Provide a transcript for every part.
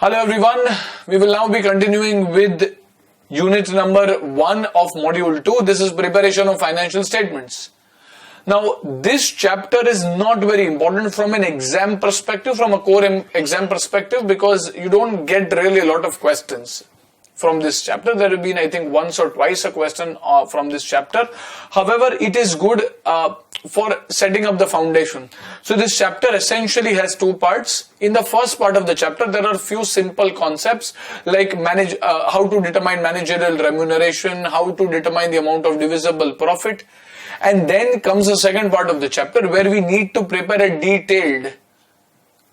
Hello everyone, we will now be continuing with unit number 1 of module 2. This is preparation of financial statements. Now this chapter is not very important from an exam perspective, from a core exam perspective, because you don't get really a lot of questions from this chapter. There have been, I think, once or twice a question from this chapter. However, it is good for setting up the foundation. So this chapter essentially has two parts. In the first part of the chapter, there are few simple concepts like how to determine managerial remuneration, how to determine the amount of divisible profit. And then comes the second part of the chapter where we need to prepare a detailed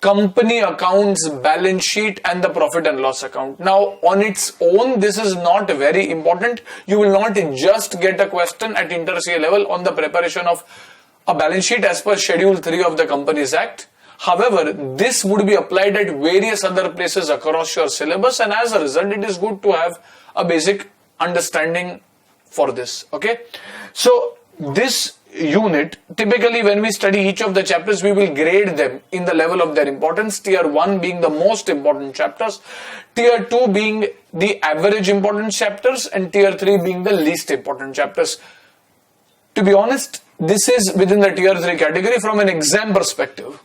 company accounts, balance sheet and the profit and loss account. Now on its own, this is not very important. You will not just get a question at inter-CA level on the preparation of a balance sheet as per Schedule 3 of the Companies Act. However, this would be applied at various other places across your syllabus, and as a result, it is good to have a basic understanding for this. Okay, so this unit, typically when we study each of the chapters, we will grade them in the level of their importance, tier 1 being the most important chapters, tier 2 being the average important chapters, and tier 3 being the least important chapters. To be honest, this is within the tier 3 category from an exam perspective.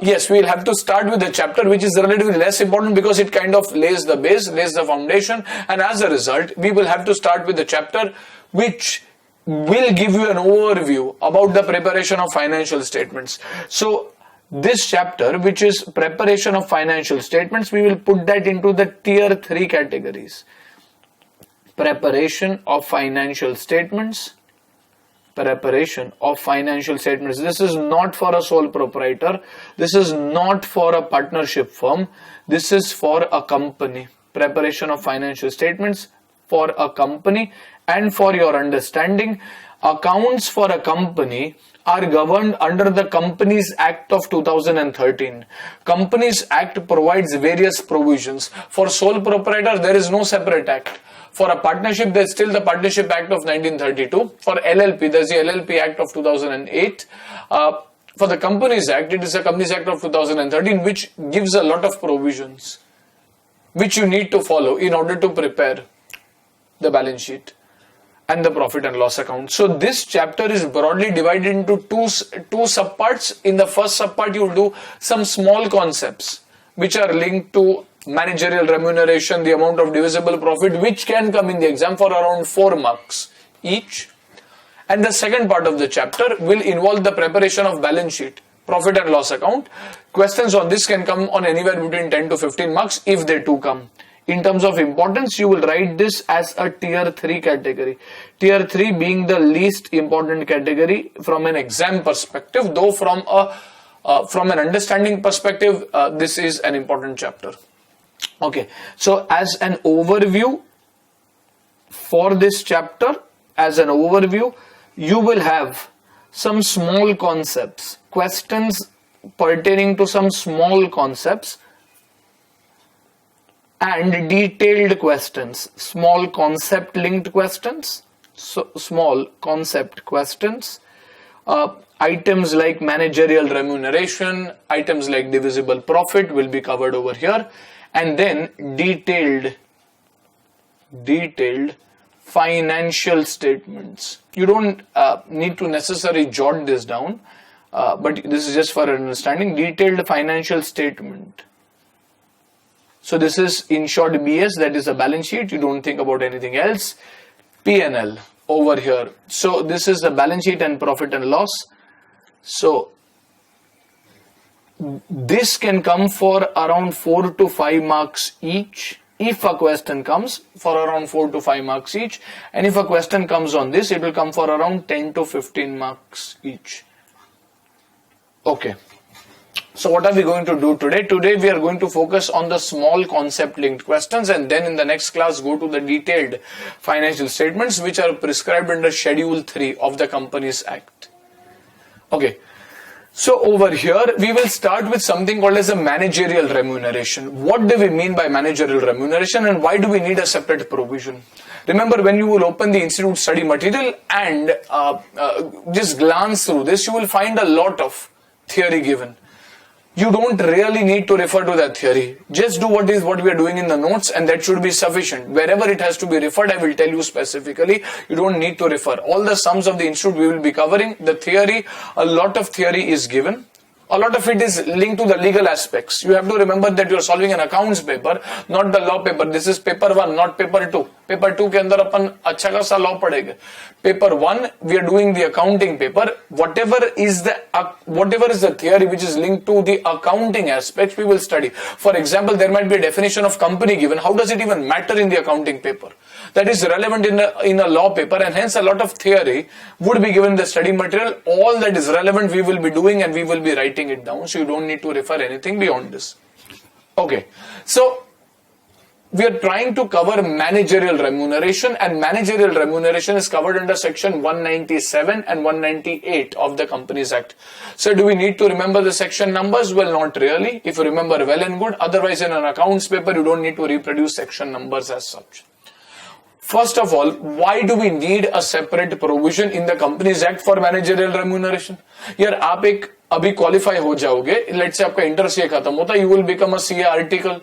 Yes, we will have to start with the chapter which is relatively less important because it kind of lays the base, lays the foundation, and as a result, we will have to start with the chapter which will give you an overview about the preparation of financial statements. So this chapter, which is preparation of financial statements, we will put that into the tier 3 categories. Preparation of financial statements. Preparation of financial statements. This is not for a sole proprietor. This is not for a partnership firm. This is for a company. Preparation of financial statements for a company. And for your understanding, accounts for a company are governed under the Companies Act of 2013. Companies Act provides various provisions. For sole proprietor, there is no separate act. For a partnership, there's still the Partnership Act of 1932. For LLP, there's the LLP Act of 2008. For the Companies Act, it is the Companies Act of 2013, which gives a lot of provisions which you need to follow in order to prepare the balance sheet and the profit and loss account. So this chapter is broadly divided into two subparts. In the first subpart, you will do some small concepts which are linked to managerial remuneration, the amount of divisible profit, which can come in the exam for around 4 marks each. And the second part of the chapter will involve the preparation of balance sheet, profit and loss account. Questions on this can come on anywhere between 10 to 15 marks if they do come. In terms of importance, you will write this as a tier 3 category. Tier 3 being the least important category from an exam perspective, though from an understanding perspective, this is an important chapter. Okay, so as an overview for this chapter, you will have some small concepts, questions pertaining to some small concepts, and detailed questions, small concept linked questions, so small concept questions, items like managerial remuneration, items like divisible profit will be covered over here, and then detailed financial statements. You don't need to necessarily jot this down, but this is just for understanding. Detailed financial statement. So this is in short BS, that is a balance sheet. You don't think about anything else. P&L over here. So this is the balance sheet and profit and loss. So this can come for around 4 to 5 marks each. If a question comes for around 4 to 5 marks each. And if a question comes on this, it will come for around 10 to 15 marks each. Okay. So what are we going to do today? Today we are going to focus on the small concept linked questions, and then in the next class go to the detailed financial statements which are prescribed under Schedule 3 of the Companies Act. Okay. So over here we will start with something called as a managerial remuneration. What do we mean by managerial remuneration and why do we need a separate provision? Remember, when you will open the institute study material and just glance through this, you will find a lot of theory given. you don't really need to refer to that theory. Just do what we are doing in the notes, and that should be sufficient. Wherever it has to be referred, I will tell you specifically. You don't need to refer. All the sums of the institute we will be covering. The theory, a lot of theory is given. A lot of it is linked to the legal aspects. You have to remember that you are solving an accounts paper, not the law paper. This is paper 1, not paper 2. Paper 2 के अंदर अपन अच्छा खासा law पढ़ेंगे. Paper 1, we are doing the accounting paper. Whatever is the theory which is linked to the accounting aspects, we will study. For example, there might be a definition of company given. How does it even matter in the accounting paper? That is relevant in a law paper, and hence a lot of theory would be given in the study material. All that is relevant we will be doing, and we will be writing it down, so you don't need to refer anything beyond this. Okay, so we are trying to cover managerial remuneration, and managerial remuneration is covered under section 197 and 198 of the Companies Act. So do we need to remember the section numbers? Well, not really. If you remember, well and good. Otherwise, in an accounts paper, you don't need to reproduce section numbers as such. First of all, why do we need a separate provision in the Companies Act for managerial remuneration? यार आप एक अभी qualify हो जाओगे, let's say आपका inter CA खत्म होता, you will become a CA article,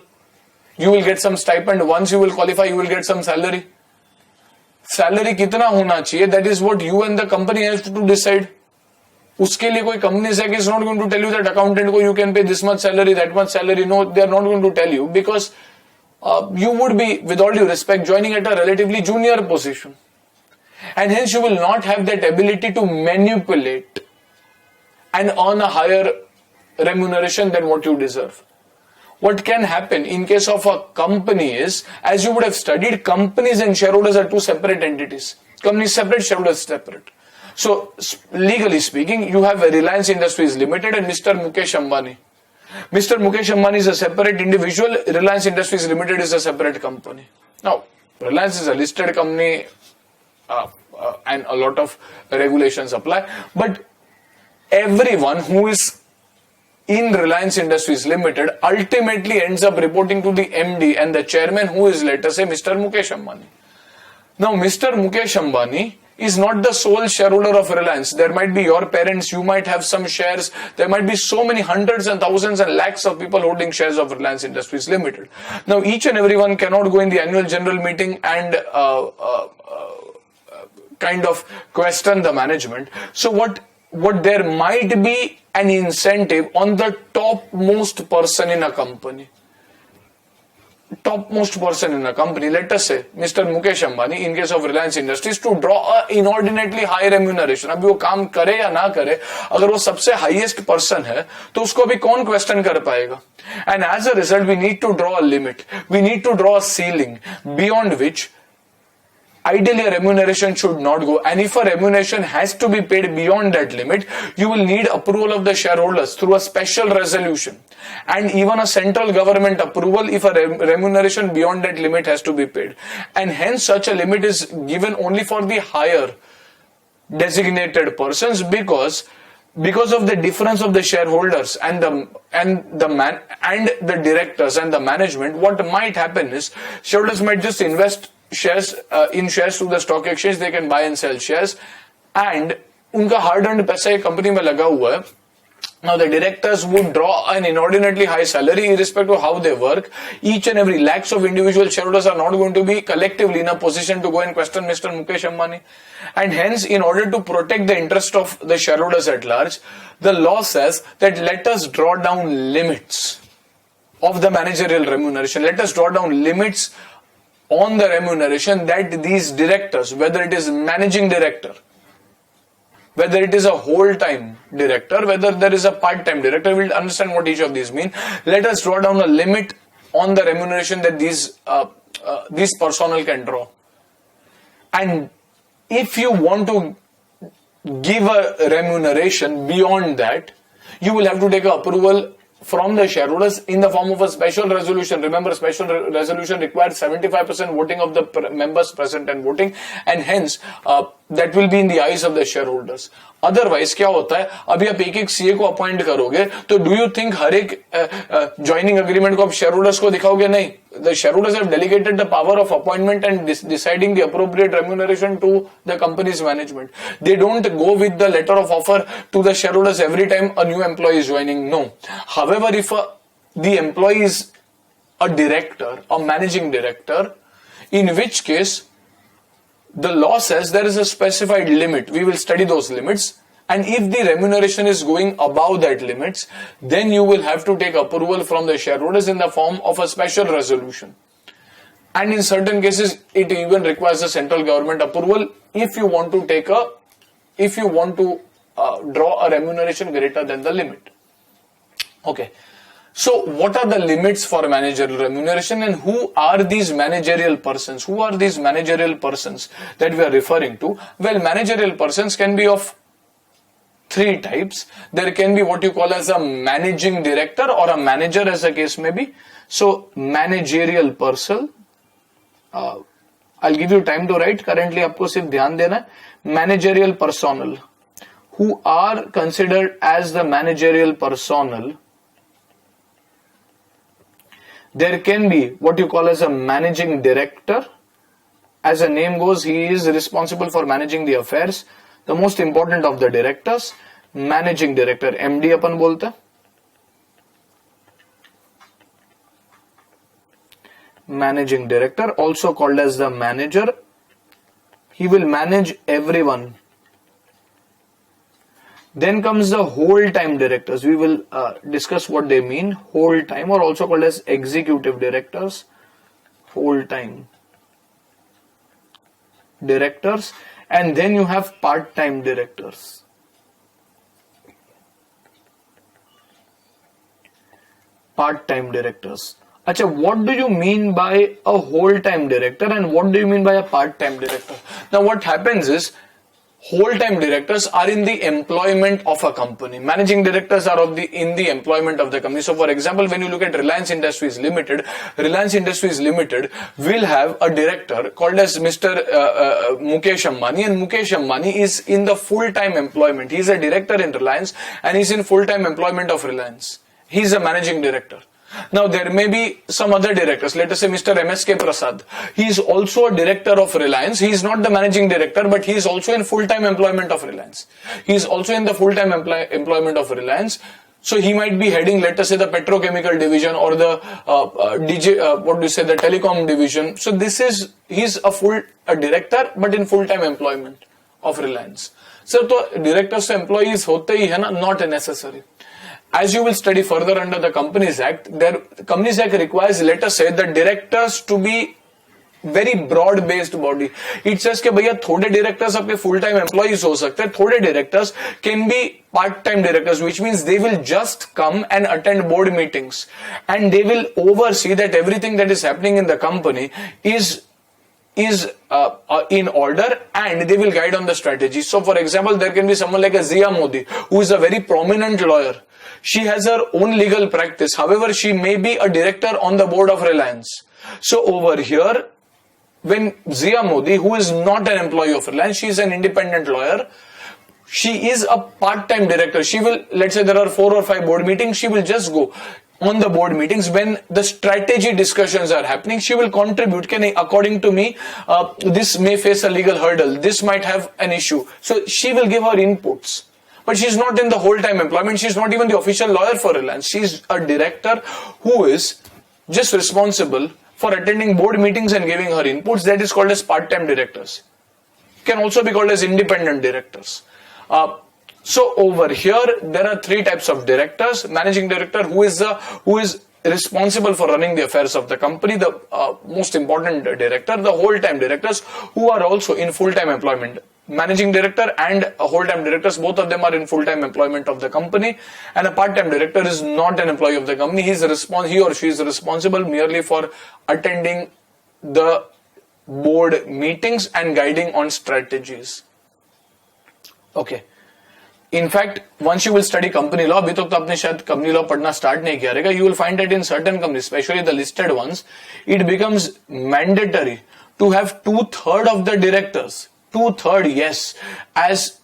you will get some stipend. Once you will qualify, you will get some salary. Salary कितना होना चाहिए? That is what you and the company have to decide. उसके लिए कोई Companies Act is not going to tell you that accountant को you can pay this much salary, that much salary. No, they are not going to tell you, because you would be, with all due respect, joining at a relatively junior position, and hence you will not have that ability to manipulate and earn a higher remuneration than what you deserve. What can happen in case of a company is, as you would have studied, companies and shareholders are two separate entities. Companies separate, shareholders separate. So legally speaking, you have Reliance Industries Limited and Mr. Mukesh Ambani. Mr. Mukesh Ambani is a separate individual. Reliance Industries Limited is a separate company. Now, Reliance is a listed company, and a lot of regulations apply. But everyone who is in Reliance Industries Limited ultimately ends up reporting to the MD and the chairman, who is, let us say, Mr. Mukesh Ambani. Now, Mr. Mukesh Ambani is not the sole shareholder of Reliance. There might be your parents, you might have some shares. There might be so many hundreds and thousands and lakhs of people holding shares of Reliance Industries Limited. Now, each and everyone cannot go in the annual general meeting and kind of question the management. So what there might be an incentive on the topmost person in a company. Topmost person in a company, let us say Mr. Mukesh Ambani, in case of Reliance Industries, to draw a inordinately high remuneration. अभी वो काम करे या ना करे, अगर वो सबसे highest person है, तो उसको अभी कौन question कर पाएगा? And as a result, we need to draw a limit. We need to draw a ceiling beyond which ideally a remuneration should not go. And if a remuneration has to be paid beyond that limit, you will need approval of the shareholders through a special resolution, and even a central government approval if a remuneration beyond that limit has to be paid. And hence such a limit is given only for the higher designated persons, because of the difference of the shareholders and the directors and the management. What might happen is shareholders might just invest shares in shares through the stock exchange. They can buy and sell shares, and उनका hard earned पैसा एक company में लगा हुआ है. Now the directors would draw an inordinately high salary irrespective of how they work. Each and every lakhs of individual shareholders are not going to be collectively in a position to go and question Mr. Mukesh Ambani. And hence, in order to protect the interest of the shareholders at large, the law says that let us draw down limits of the managerial remuneration. Let us draw down limits on the remuneration that these directors, whether it is managing director, whether it is a whole-time director, whether there is a part-time director, we'll understand what each of these mean. Let us draw down a limit on the remuneration that these personnel can draw. And if you want to give a remuneration beyond that, you will have to take approval from the shareholders in the form of a special resolution. Remember, special resolution requires 75% voting of the members present and voting, and hence that will be in the eyes of the shareholders. Otherwise क्या होता है, अभी आप एक एक CA को appoint करोगे तो डू यू थिंक हर एक ज्वाइनिंग अग्रीमेंट को आप शेयर होल्डर्स को दिखाओगे? नहीं. The shareholders have delegated the power of appointment and deciding the appropriate remuneration to the company's management. They don't go with the letter of offer to the shareholders every time a new employee is joining. No. However, if the employee is a director, a managing director, in which case the law says there is a specified limit. We will study those limits, and if the remuneration is going above that limits, then you will have to take approval from the shareholders in the form of a special resolution. And in certain cases, it even requires a central government approval if you want to draw a remuneration greater than the limit. Okay. So what are the limits for managerial remuneration, and who are these managerial persons? Who are these managerial persons that we are referring to? Well, managerial persons can be of three types. There can be what you call as a managing director or a manager, as the case may be. So managerial person, I'll give you time to write. Currently आपको सिर्फ ध्यान देना है. Managerial personnel, who are considered as the managerial personnel. There can be what you call as a managing director. As the name goes, he is responsible for managing the affairs. The most important of the directors, managing director, MD अपन बोलते हैं. Managing director, also called as the manager. He will manage everyone. Then comes the whole-time directors. We will discuss what they mean. Whole-time, or also called as executive directors. Whole-time directors. And then you have part-time directors. Part-time directors. Acha, what do you mean by a whole-time director and what do you mean by a part-time director? Now what happens is, whole-time directors are in the employment of a company. Managing directors are in the employment of the company. So for example, when you look at Reliance Industries Limited will have a director called as Mr. Mukesh Ambani, and Mukesh Ambani is in the full-time employment. He is a director in Reliance and he is in full-time employment of Reliance. He is a managing director. Now there may be some other directors, let us say Mr. MSK Prasad. He is also a director of Reliance. He is not the managing director, but he is also in full-time employment of Reliance. He is also in the full-time employment of Reliance. So he might be heading, let us say, the petrochemical division or the the telecom division. So he's a director, but in full-time employment of Reliance. So directors to employees hote hi hai na, not necessary. As you will study further under the Companies Act, the Companies Act requires, let us say, the directors to be very broad based body. It says कि भैया थोड़े directors आपके full time employees हो सकते हैं, थोड़े directors can be part time directors, which means they will just come and attend board meetings and they will oversee that everything that is happening in the company is in order, and they will guide on the strategy. So for example, there can be someone like a Zia Modi, who is a very prominent lawyer. She has her own legal practice. However, she may be a director on the board of Reliance. So over here, when Zia Modi, who is not an employee of Reliance, she is an independent lawyer, she is a part-time director. She will, let's say there are 4 or 5 board meetings, she will just go on the board meetings. When the strategy discussions are happening, she will contribute. According to me, this may face a legal hurdle, this might have an issue. So she will give her inputs. But she's not in the whole-time employment. She's not even the official lawyer for Reliance. She's a director who is just responsible for attending board meetings and giving her inputs. That is called as part-time directors. Can also be called as independent directors. So over here, there are 3 types of directors. Managing director, who is responsible for running the affairs of the company, the most important director. The whole-time directors, who are also in full-time employment. Managing director and a whole-time directors, both of them are in full-time employment of the company, and a part-time director is not an employee of the company. He or she is responsible merely for attending the board meetings and guiding on strategies. Okay. In fact, once you will study company law, अभी तक तो आपने शायद company law पढ़ना start नहीं किया रहेगा, you will find that in certain companies, especially the listed ones, it becomes mandatory to have 2/3 of the directors 2/3, yes, as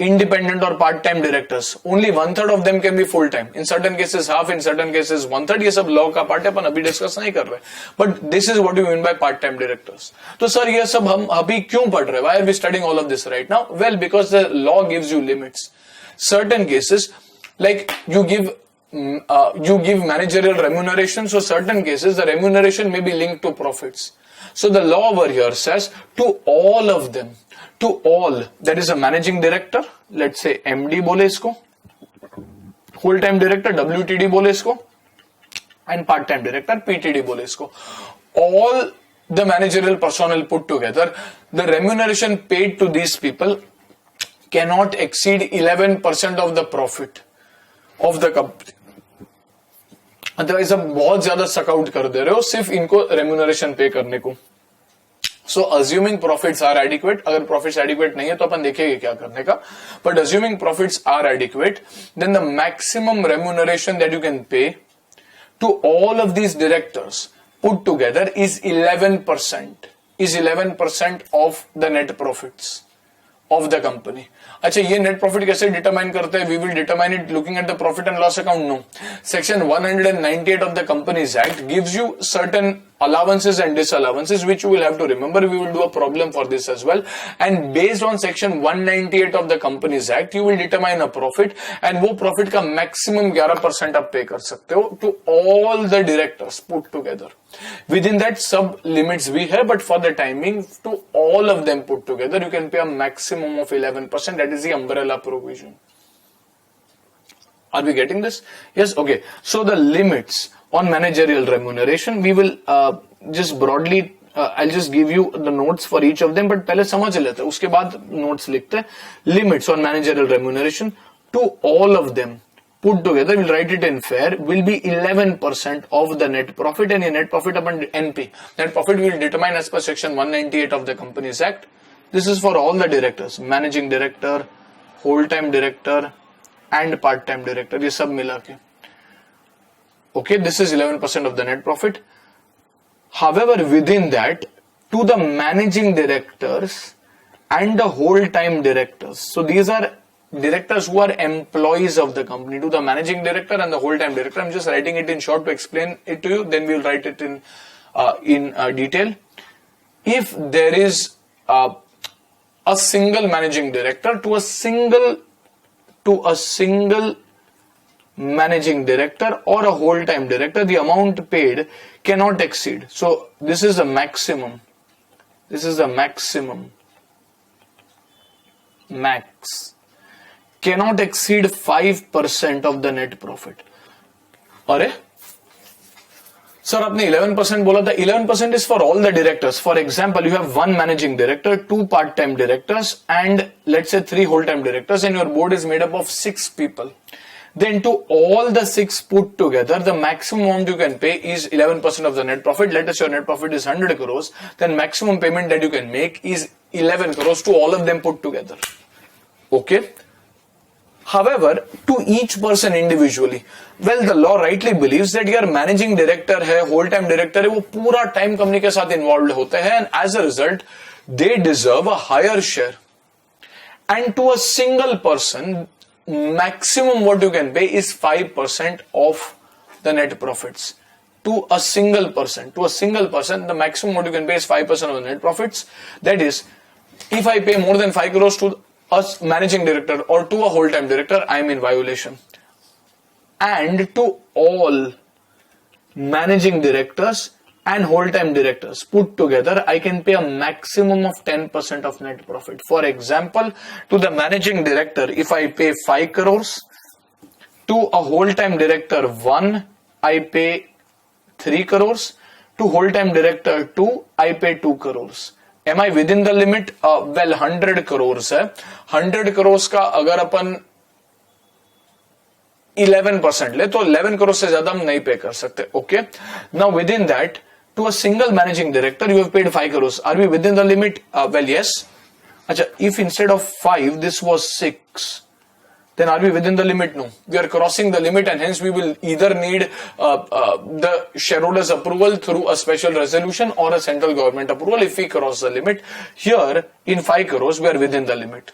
independent or part-time directors. Only 1/3 of them can be full-time. In certain cases half, in certain cases 1/3. ये सब law का part है, अपन अभी discuss नहीं कर रहे. But this is what you mean by part-time directors. तो sir ये सब हम अभी क्यों पढ़ रहे? Why are we studying all of this right now? Well, because the law gives you limits. Certain cases, like you give managerial remuneration. So certain cases the remuneration may be linked to profits. So the law over here says to all of them, to all, that is a managing director, let's say MD बोले इसको, whole time director WTD बोले इसको, and part time director PTD बोले इसको, all the managerial personnel put together, the remuneration paid to these people cannot exceed 11% of the profit of the company. Otherwise अब बहुत ज्यादा suck out कर दे रहे हो सिर्फ इनको रेम्यूनरेशन पे करने को. So assuming profits are adequate, अगर प्रॉफिट्स एडिक्वेट नहीं है तो अपन देखेंगे क्या करने का, but assuming profits are adequate, then the maximum remuneration that you can pay to all of these directors put together is 11% of the net profits of the company. अच्छा, ये नेट प्रॉफिट कैसे डिटरमाइन करते हैं? We will determine it looking at the profit and loss account. No, section 198 of the Companies Act gives you certain allowances and disallowances which you will have to remember. We will do a problem for this as well, and based on section 198 of the Companies Act you will determine a profit, and वो profit का maximum 11% आप पे कर सकते हो to all the directors put together. Within that sub limits we have, but for the timing to all of them put together you can pay a maximum of 11%. That is the umbrella provision. Are we getting this? Yes. Okay, so the limits on managerial remuneration we will just broadly I'll just give you the notes for each of them, but पहले समझ लेते हैं, उसके बाद notes लिखते हैं. Limits on managerial remuneration to all of them put together, we'll write it in fair, will be 11% of the net profit, and in net profit upon NP, net profit will determine as per section 198 of the Companies Act. This is for all the directors, managing director, whole time director and part time director, ये सब मिला के. Okay, this is 11% of the net profit. However, within that, to the managing directors and the whole time directors, so these are directors who are employees of the company, to the managing director and the whole time director. I'm just writing it in short to explain it to you, then we'll write it in detail. If there is a single managing director to a single managing director or a whole time director, the amount paid cannot exceed. So this is the maximum. This is the maximum. Max cannot exceed 5% of the net profit. अरे sir आपने 11% बोला था. 11% is for all the directors. For example, you have one managing director, 2 part-time directors, and let's say 3 whole-time directors, and your board is made up of 6 people. Then to all the 6 put together, the maximum amount you can pay is 11% of the net profit. Let us say your net profit is 100 crores, then maximum payment that you can make is 11 crores to all of them put together. Okay. However, to each person individually, well, the law rightly believes that your managing director है, whole time director है, वो पूरा time company के साथ involved होते हैं, and as a result, they deserve a higher share. And to a single person, maximum what you can pay is 5% of the net profits. To a single person, the maximum what you can pay is 5% of the net profits. That is, if I pay more than 5 crores to a managing director or to a whole-time director, I am in violation. And to all managing directors and whole-time directors put together, I can pay a maximum of 10% of net profit. For example, to the managing director, if I pay 5 crores, to a whole-time director 1, I pay 3 crores, to whole-time director 2, I pay 2 crores. Am I within the limit? Well, 100 crores है. 100 crores का अगर अपन 11% ले तो 11 crores से ज्यादा हम नहीं पे कर सकते. Okay. Now within that, to a single managing director, you have paid 5 crores. Are we within the limit? Well, yes. अच्छा, if instead of 5 this was 6, then are we within the limit? No, we are crossing the limit, and hence we will either need the shareholders approval through a special resolution or a central government approval if we cross the limit. Here in 5 crores we are within the limit.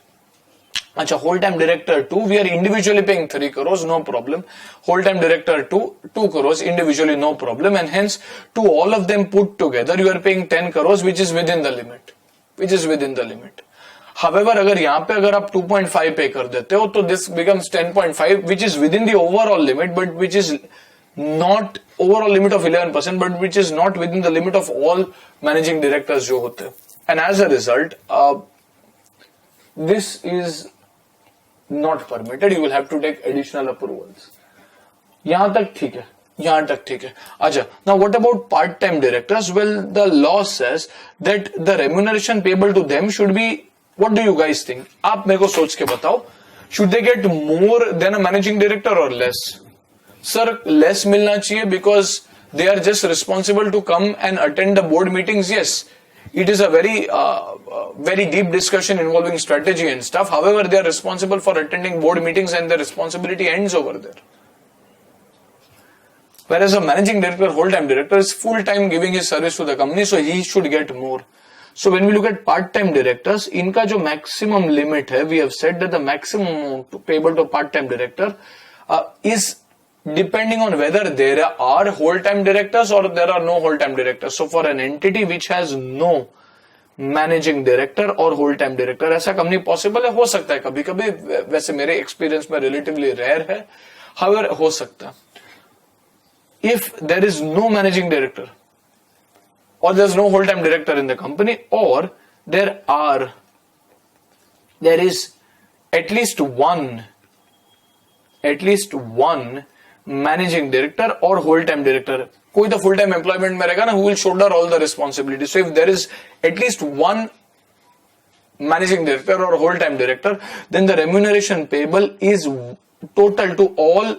Acha, whole time director 2, we are individually paying 3 crores, no problem. Whole time director 2 crores individually, no problem, and hence to all of them put together you are paying 10 crores, which is within the limit. However, अगर यहाँ पे अगर आप 2.5 पे कर देते हो तो this becomes 10.5, which is within the overall limit, but which is not overall limit of 11%, but which is not within the limit of all managing directors जो होते हैं. And as a result, this is not permitted. You will have to take additional approvals. यहाँ तक ठीक है. Acha, now what about part-time directors? Well, the law says that the remuneration payable to them should be, what do you guys think? आप मेरे को सोच के बताओ. Should they get more than a managing director or less? Sir, less मिलना चाहिए because they are just responsible to come and attend the board meetings. Yes, it is a very deep discussion involving strategy and stuff. However, they are responsible for attending board meetings and the responsibility ends over there. Whereas a managing director, whole-time director is full-time giving his service to the company, so he should get more. So when we look at part-time directors, इनका जो maximum limit है, we have said that the maximum amount payable to part-time director is depending on whether there are whole-time directors or there are no whole-time directors. So for an entity which has no managing director or whole-time director, ऐसा company possible है, हो सकता है कभी-कभी, वैसे मेरे experience में relatively rare है, however हो सकता है. If there is no managing director or there is no whole-time director in the company, or there is at least one managing director or whole-time director, कोई तो full-time employment में रहेगा ना, who will shoulder all the responsibilities. So if there is at least one managing director or whole-time director, then the remuneration payable is total to all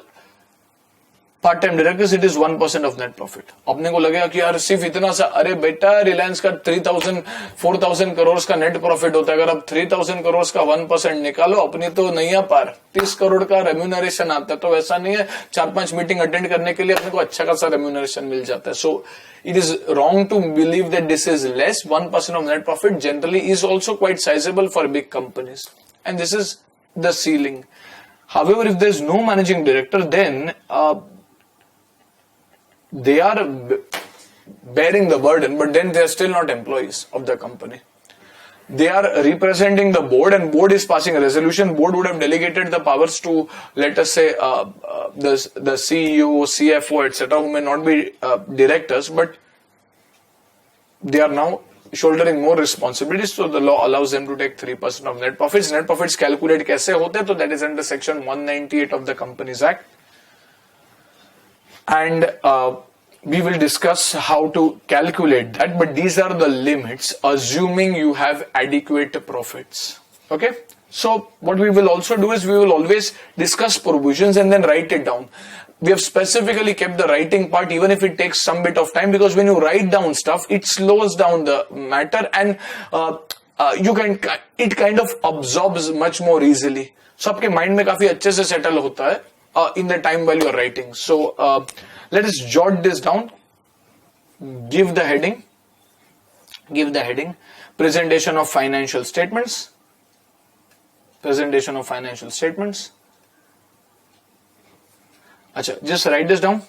part-time directors, it is 1% of net profit. अपने को लगेगा कि यार सिर्फ इतना सा, अरे बेटा रिलायंस का 4,000 करोड़ का नेट प्रॉफिट होता है, अगर आप 3,000 करोड़ का 1% निकालो, अपनी तो नहीं आ पार 30 करोड़ का रेम्यूनरेशन आता है. तो वैसा नहीं है, 4-5 मीटिंग अटेंड करने के लिए अपने को अच्छा खासा रेम्यूनरेशन मिल जाता है. सो it is wrong to believe that this is less. 1% of net profit generally is also quite sizable for big companies, and this is the ceiling. However, if there is no managing director, then they are bearing the burden, but then they are still not employees of the company. They are representing the board, and board is passing a resolution. Board would have delegated the powers to, let us say, the CEO, CFO, etc., who may not be directors, but they are now shouldering more responsibilities. So the law allows them to take 3% of net profits. Net profits calculate कैसे होते हैं? So that is under section 198 of the Companies Act. And we will discuss how to calculate that, but these are the limits assuming you have adequate profits. Okay, so what we will also do is we will always discuss provisions and then write it down. We have specifically kept the writing part, even if it takes some bit of time, because when you write down stuff, it slows down the matter, and it kind of absorbs much more easily. So आपके mind में काफी अच्छे से settle होता है in the time while you are writing. So let us jot this down. Give the heading. Presentation of financial statements. अच्छा, just write this down.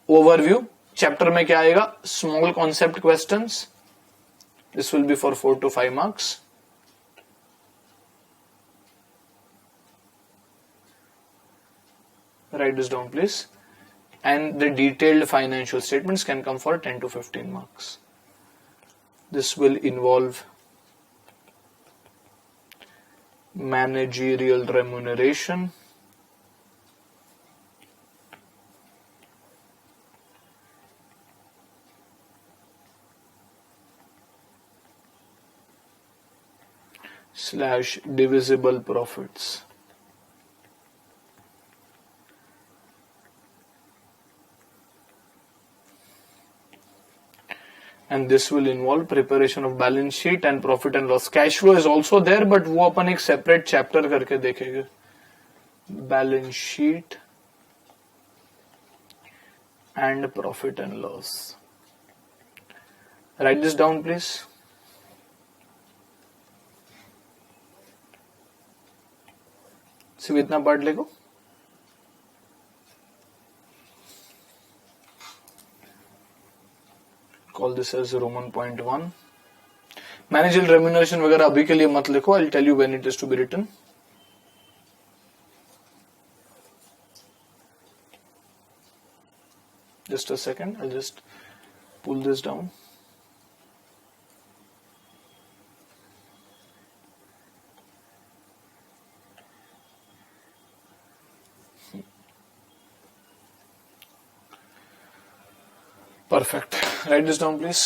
Overview. Chapter में क्या आएगा? Small concept questions. This will be for 4 to 5 marks. Write this down, please. And the detailed financial statements can come for 10 to 15 marks. This will involve managerial remuneration, / divisible profits. And this will involve preparation of balance sheet and profit and loss. Cash flow is also there, but वो अपन एक separate chapter करके देखेंगे. balance sheet and profit and loss. Write this down, please. सिर्फ इतना part लिखो. Call this as Roman point 1. Managerial remuneration वगैरह अभी के लिए मत लिखो. I'll tell you when it is to be written. Just a second. I'll just pull this down. Perfect. Write this down, please.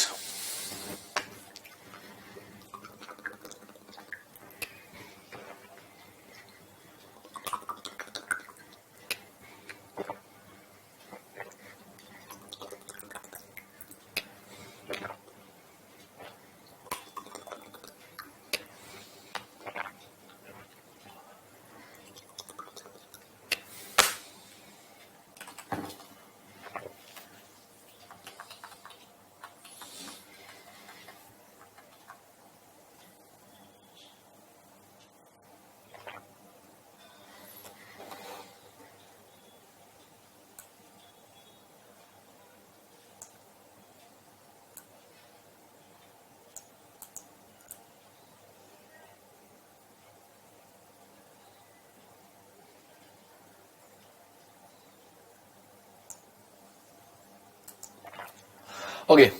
Okay,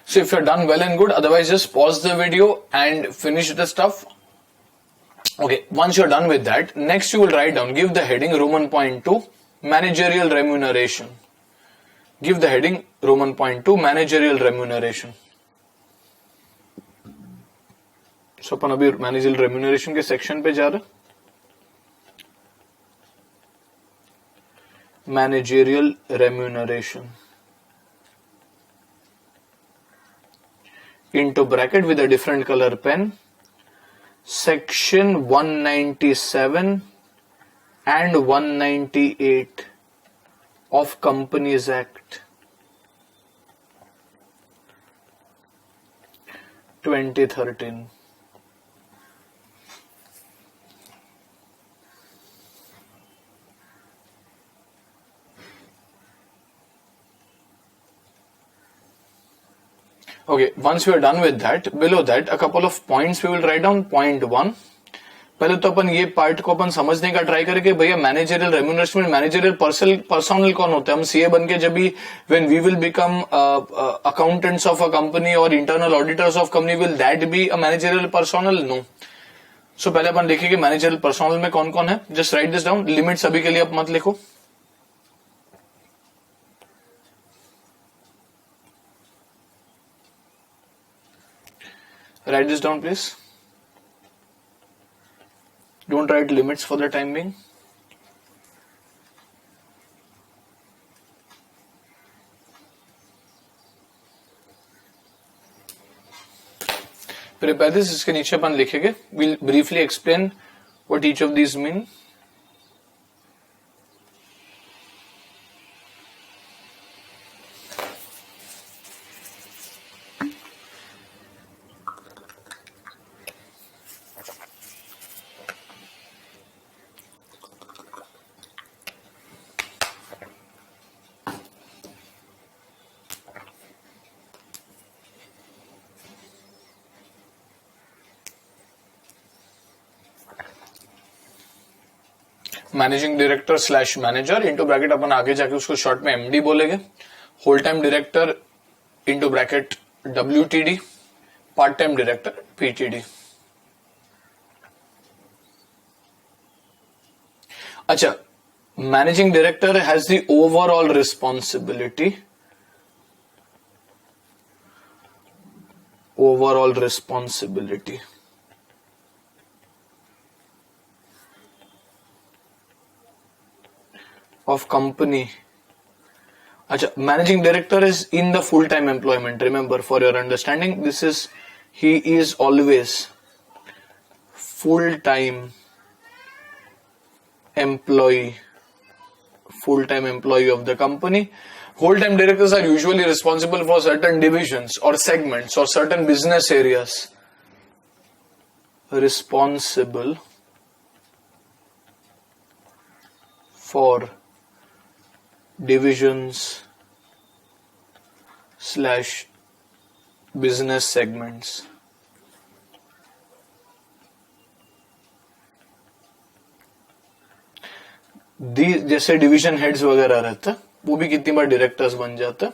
so if you're done, well and good. Otherwise, just pause the video and finish the stuff. Okay, once you're done with that, next you will write down, give the heading Roman point 2, managerial remuneration. Give the heading Roman point 2, managerial remuneration. So अपन अभी managerial remuneration के section पे जा रहे. Managerial remuneration. Into bracket with a different color pen, section 197 and 198 of Companies Act 2013. Okay, once we are done with that, below that a couple of points we will write down. Point 1, पहले तो अपन ये part को अपन समझने का try करें कि भैया managerial remuneration में मैनेजरियल पर्सनल कौन होता है. हम सीए बन के जब भी when we will become accountants of a company और internal auditors of company, will that be a managerial personnel? No. So पहले अपन देखेंगे मैनेजरियल पर्सनल में कौन कौन है. Just write this down. Limits अभी के लिए आप मत लिखो. Write this down, please. Don't write limits for the time being. Prepare this. इसके नीचे अपन लिखेंगे. We'll briefly explain what each of these mean. Managing director slash manager into bracket अपन आगे जाके उसको शॉर्ट में एमडी बोलेंगे. Whole time director into bracket WTD, part time director PTD. अच्छा, managing director has the overall responsibility of company. Acha, managing director is in the full-time employment. Remember, for your understanding, he is always full-time employee, full-time employee of the company. Whole-time directors are usually responsible for certain divisions or segments or certain business areas. Responsible for divisions / business segments. जैसे division heads वगैरह रहता है वो भी कितनी बार directors बन जाते हैं.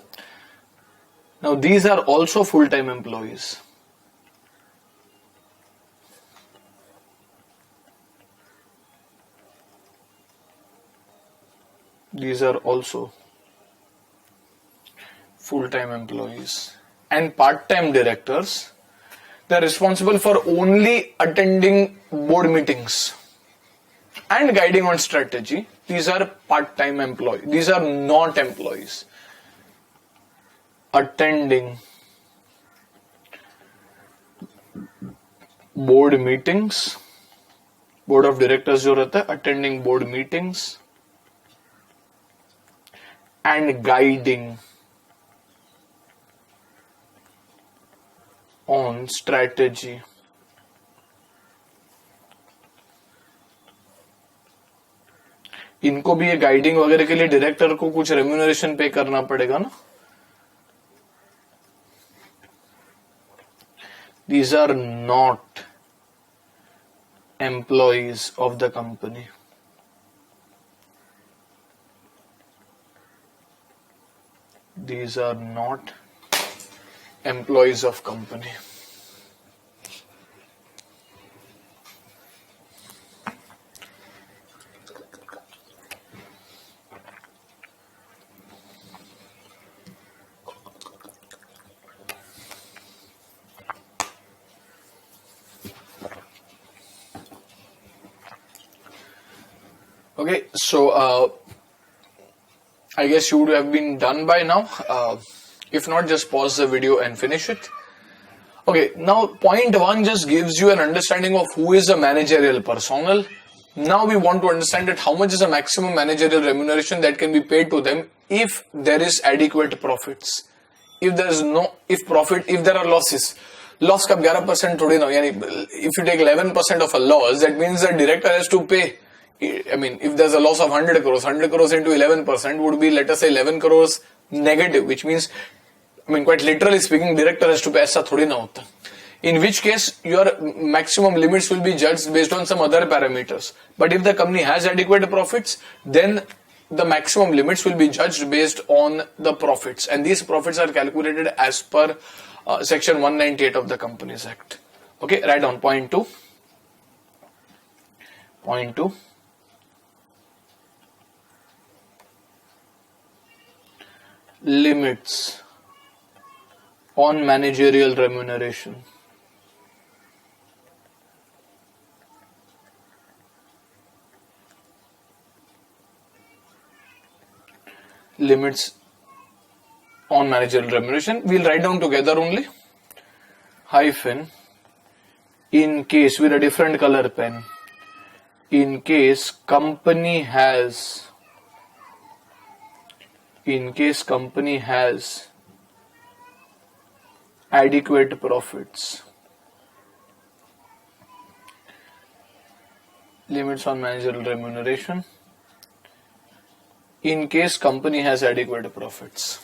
Now these are also full time employees. These are also full-time employees. And part-time directors, they are responsible for only attending board meetings and guiding on strategy. These are part-time employees. These are not employees. Attending board meetings, board of directors जो रहता है, attending board meetings and guiding on strategy. इनको भी ये guiding वगैरह के लिए director को कुछ रेम्यूनरेशन पे करना पड़ेगा ना. These are not employees of the company. These are not employees of company. Okay, so I guess you would have been done by now. If not, just pause the video and finish it. Okay, now point 1 just gives you an understanding of who is a managerial personnel. Now we want to understand that how much is the maximum managerial remuneration that can be paid to them if there is adequate profits. If there is if there are losses. Loss का 11% थोड़ी ना, यानी if you take 11% of a loss, that means the director has to pay. I mean, if there's a loss of 100 crores, 100 crores into 11% would be, let us say, 11 crores negative, which means, I mean, quite literally speaking, director has to pay. ऐसा थोड़ी ना होता. In which case, your maximum limits will be judged based on some other parameters. But if the company has adequate profits, then the maximum limits will be judged based on the profits. And these profits are calculated as per section 198 of the Companies Act. Okay, write down point 2. Point 2. Limits on managerial remuneration. Limits on managerial remuneration. We'll write down together only. Hyphen. In case, with a different color pen. In case company has adequate profits. Limits on managerial remuneration. In case company has adequate profits.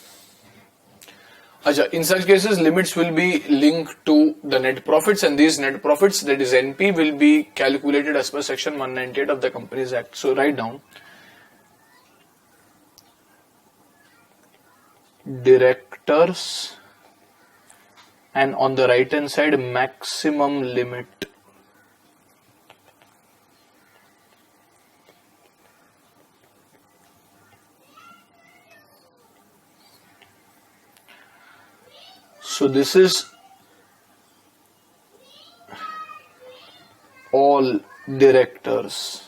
In such cases, limits will be linked to the net profits, and these net profits, that is NP, will be calculated as per section 198 of the Companies Act. So write down directors, and on the right hand side maximum limit. So this is all directors.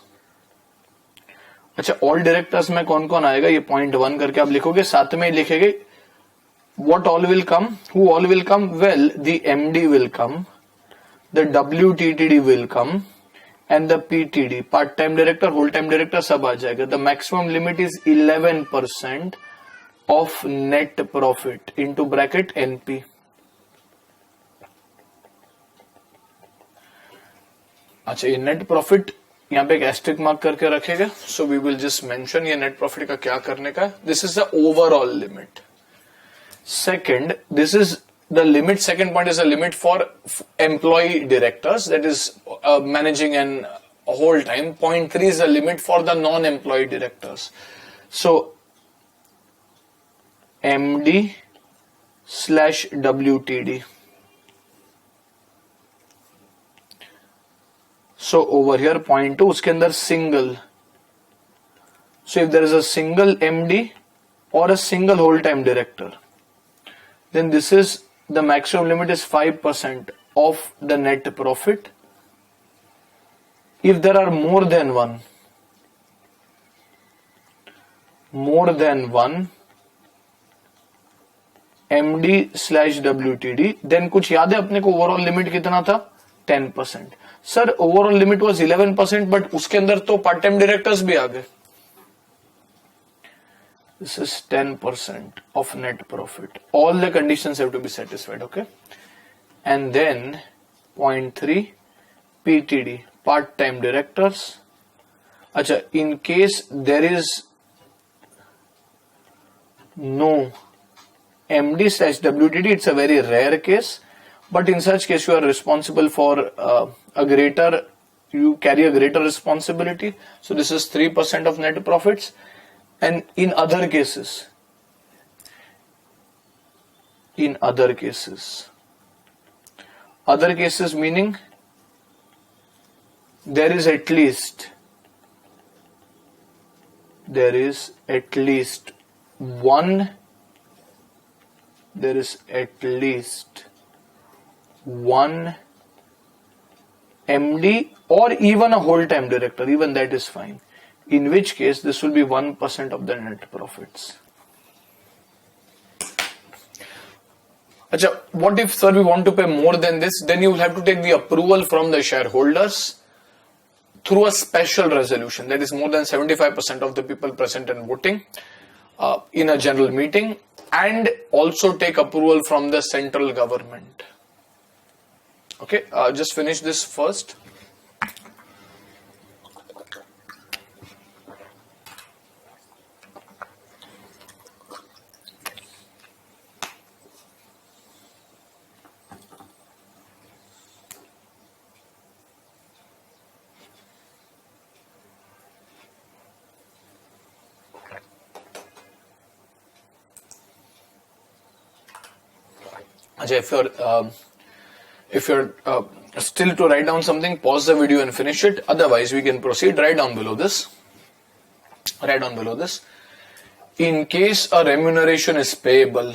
अच्छा, all directors में कौन कौन आएगा ये point 1 करके आप लिखोगे, साथ में लिखेंगे what all will come, who all will come. Well, the MD will come, the WTTD will come, and the PTD, part time director, whole time director सब आ जाएगा. The maximum limit is 11% of net profit into bracket NP. अच्छा, ये net profit यहाँ पे एक asterisk mark करके रखेगा. So we will just mention ये नेट प्रॉफिट का क्या करने का. This is the overall limit. Second, this is the limit. Second point is a limit for employee directors, that is managing and whole time. Point 3 is a limit for the non-employee directors. So MD / WTD. So over here point 2, उसके अंदर single. So if there is a single MD or a single whole time director, then this is the maximum limit is 5% of the net profit. If there are more than one MD / WTD, then कुछ याद है अपने को overall limit कितना था? 10%. Sir overall limit was 11%, but उसके अंदर तो पार्ट टाइम डायरेक्टर्स भी आ गए. This is 10% of net profit. All the conditions have to be satisfied, okay? And then point 3, PTD, part-time directors. Acha, in case there is no MD / WTD, it's a very rare case, but in such case you are responsible for you carry a greater responsibility. So this is 3% of net profits. And in other cases meaning there is at least one MD or even a whole time director, even that is fine. In which case this will be 1% of the net profits. Achha, what if sir we want to pay more than this? Then you will have to take the approval from the shareholders through a special resolution. That is more than 75% of the people present and voting in a general meeting, and also take approval from the central government. Okay, just finish this first. If you're still to write down something, pause the video and finish it. Otherwise, we can proceed. Write down below this. In case a remuneration is payable,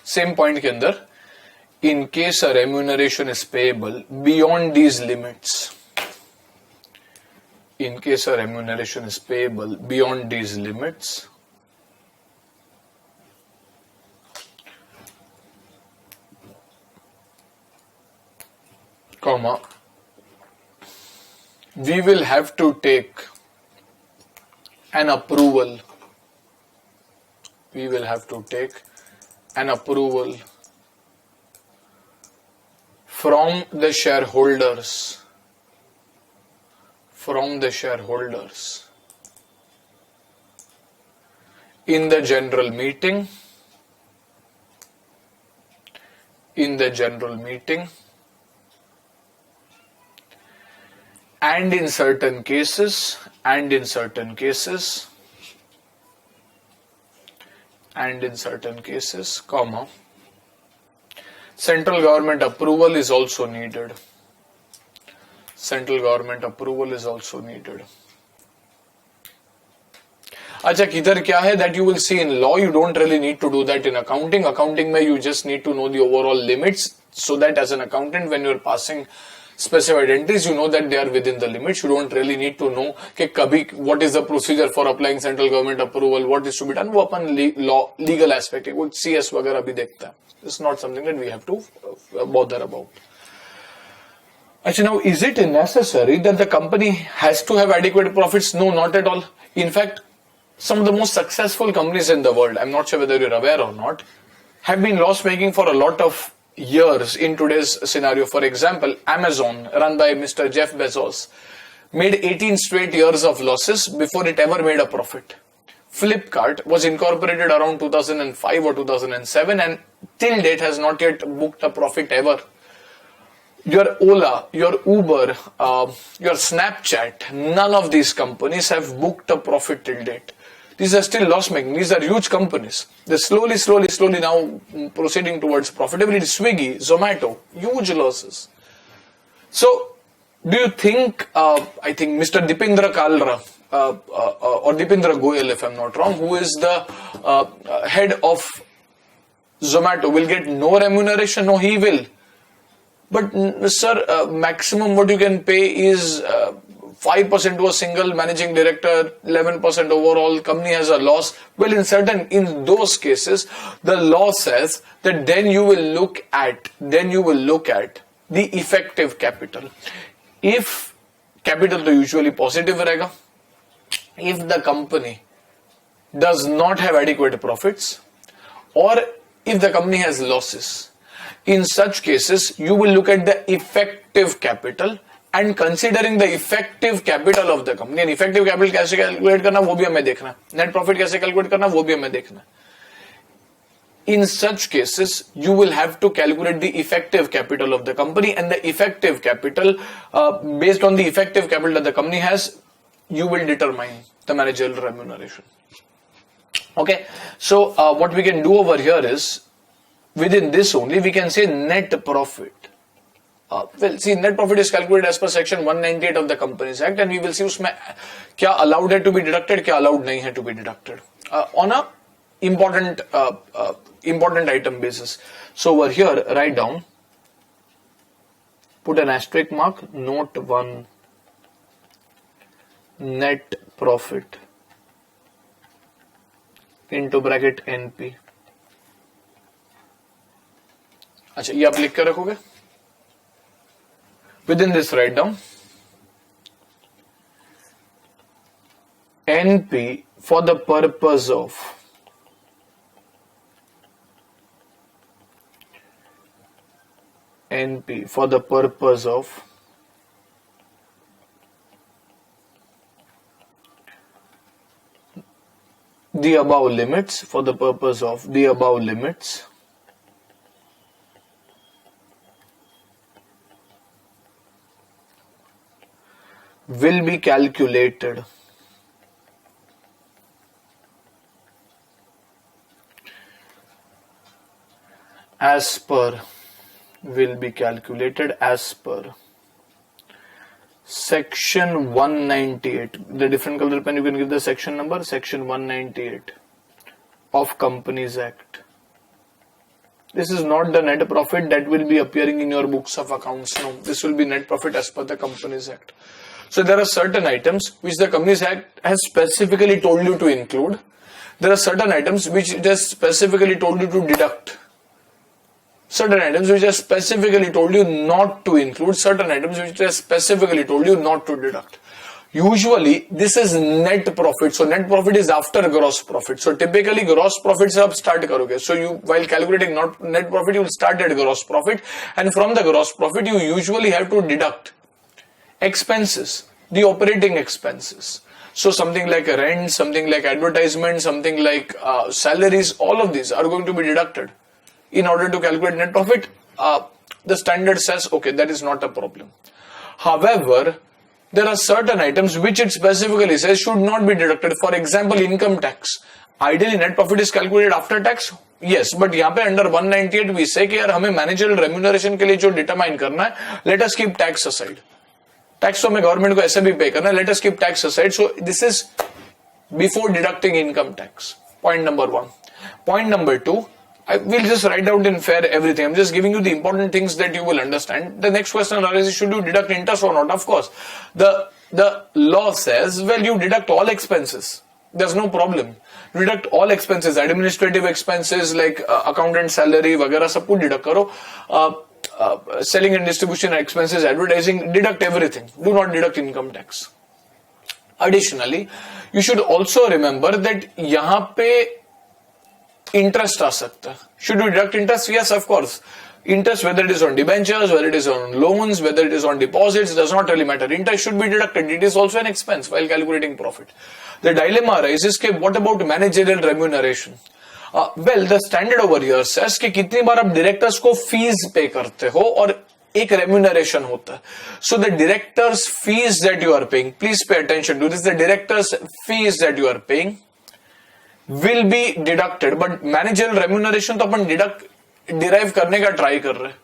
same point के अंदर, in case a remuneration is payable beyond these limits. In case a remuneration is payable beyond these limits, comma, we will have to take an approval. We will have to take an approval from the shareholders. In the general meeting. And in certain cases, comma, central government approval is also needed. अच्छा, किधर क्या है that you will see in law. You don't really need to do that in accounting. Accounting में you just need to know the overall limits, so that as an accountant when you are passing specified entries, you know that they are within the limits. You don't really need to know कि कभी what is the procedure for applying central government approval, what is to be done. वो अपन legal aspect है, कुछ CS वगैरह भी देखता है. It's not something that we have to bother about. Actually, now, is it necessary that the company has to have adequate profits? No, not at all. In fact, some of the most successful companies in the world, I'm not sure whether you're aware or not, have been loss making for a lot of years in today's scenario. For example, Amazon, run by Mr. Jeff Bezos, made 18 straight years of losses before it ever made a profit. Flipkart was incorporated around 2005 or 2007 and till date has not yet booked a profit ever. Your Ola, your Uber, your Snapchat, none of these companies have booked a profit till date. These are still loss making. These are huge companies. They're slowly now proceeding towards profitability. Swiggy, Zomato, huge losses. So, do you think, I think Mr. Dipendra Kalra, or Dipendra Goyal, if I'm not wrong, who is the head of Zomato, will get no remuneration? No, he will. But sir, maximum what you can pay is 5% to a single managing director, 11% overall, company has a loss. Well, in those cases, the law says that then you will look at the effective capital. If capital to usually positive रहेगा, if the company does not have adequate profits, or if the company has losses, in such cases, you will look at the effective capital and considering the effective capital of the company. And effective capital कैसे calculate करना वो भी हमें देखना. Net profit कैसे calculate करना वो भी हमें देखना. In such cases, you will have to calculate the effective capital of the company, and the effective capital, based on the effective capital that the company has, you will determine the managerial remuneration. Okay, so what we can do over here is, within this only, we can say net profit. Well, see, net profit is calculated as per section 198 of the Companies Act, and we will see उसमें क्या allowed है to be deducted, क्या allowed नहीं है to be deducted on a important item basis. So over here, write down, put an asterisk mark, note 1, net profit into bracket NP. अच्छा, ये आप लिख कर रखोगे. Within this, write down NP for the purpose of the above limits, will be calculated as per section 198. The different color pen, you can give the section number, section 198 of Companies Act. This is not the net profit that will be appearing in your books of accounts. No, this will be net profit as per the Companies Act. So there are certain items which the Companies Act has specifically told you to include. There are certain items which it has specifically told you to deduct. Certain items which has specifically told you not to include. Certain items which has specifically told you not to deduct. Usually this is net profit. So net profit is after gross profit. So typically gross profit se aap start karoge. So you, while calculating net profit, you will start at gross profit, and from the gross profit you usually have to deduct expenses, the operating expenses. So something like rent, something like advertisement, something like salaries, all of these are going to be deducted in order to calculate net profit. The standard says, okay, that is not a problem. However, there are certain items which it specifically says should not be deducted. For example, income tax. Ideally, net profit is calculated after tax. Yes, but यहाँ पे under 198 we say कि यार हमें managerial remuneration के लिए जो determine करना है, let us keep tax aside. Tax तो हमें government को ऐसे भी pay करना है, let us keep tax aside. So this is before deducting income tax. Point number 1. Point number 2. I will just write out in fair everything. I'm just giving you the important things that you will understand. The next question arises, should you deduct interest or not? Of course. The law says, well, you deduct all expenses. There's no problem. Deduct all expenses, administrative expenses like accountant salary, वगैरह सब कुछ deduct करो. selling and distribution expenses, advertising, deduct everything. Do not deduct income tax. Additionally, you should also remember that यहाँ पे interest आ सकता है. Should you deduct interest? Yes, of course. Interest, whether it is on debentures, whether it is on loans, whether it is on deposits, does not really matter. Interest should be deducted. It is also an expense while calculating profit. The dilemma arises कि what about managerial remuneration? Well, the standard over here says कि कितनी बार आप directors को fees pay करते हो और एक remuneration होता है. So the directors fees that you are paying, please pay attention to this, the directors fees that you are paying will be deducted, but managerial remuneration तो अपन derive करने का try कर रहे हैं.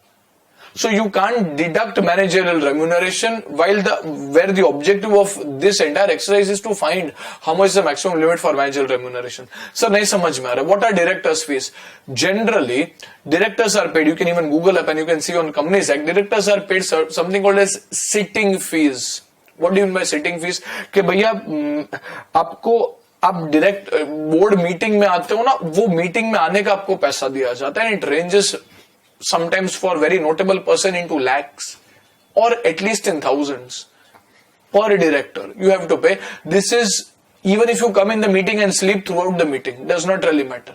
So you can't deduct managerial remuneration where the objective of this entire exercise is to find how much is the maximum limit for managerial remuneration. So नहीं समझ में आ रहा. What are directors fees? Generally, directors are paid. You can even Google up and you can see on Companies Act. Directors are paid something called as sitting fees. What do you mean by sitting fees? कि भैया आपको आप direct board meeting में आते हो ना, वो meeting में आने का आपको पैसा दिया जाता है. It ranges sometimes for very notable person into lakhs or at least in thousands per director you have to pay. This is even if you come in the meeting and sleep throughout the meeting, does not really matter.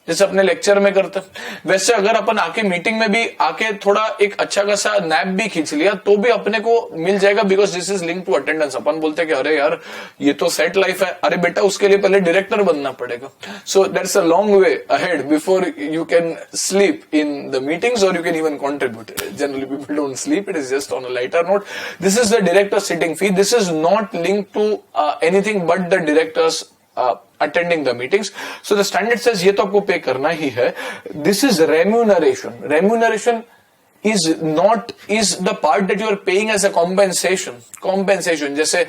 जैसे अपने lecture में करते वैसे अगर अपन आके meeting में भी आके थोड़ा एक अच्छा खासा नैप भी खींच लिया तो भी अपने को मिल जाएगा, because this is link to attendance. अपन बोलते कि अरे यार ये तो सेट लाइफ है. अरे बेटा उसके लिए पहले डायरेक्टर बनना पड़ेगा. So that's a long way ahead before you can sleep in the meetings और you can even contribute. Generally people don't sleep. It is just on a lighter note. This is the director sitting fee. This is not link to anything but the directors attending the meetings. So the standard says ये तो आपको पे करना ही है. This is remuneration. Remuneration is the part that you are paying as a compensation. Compensation जैसे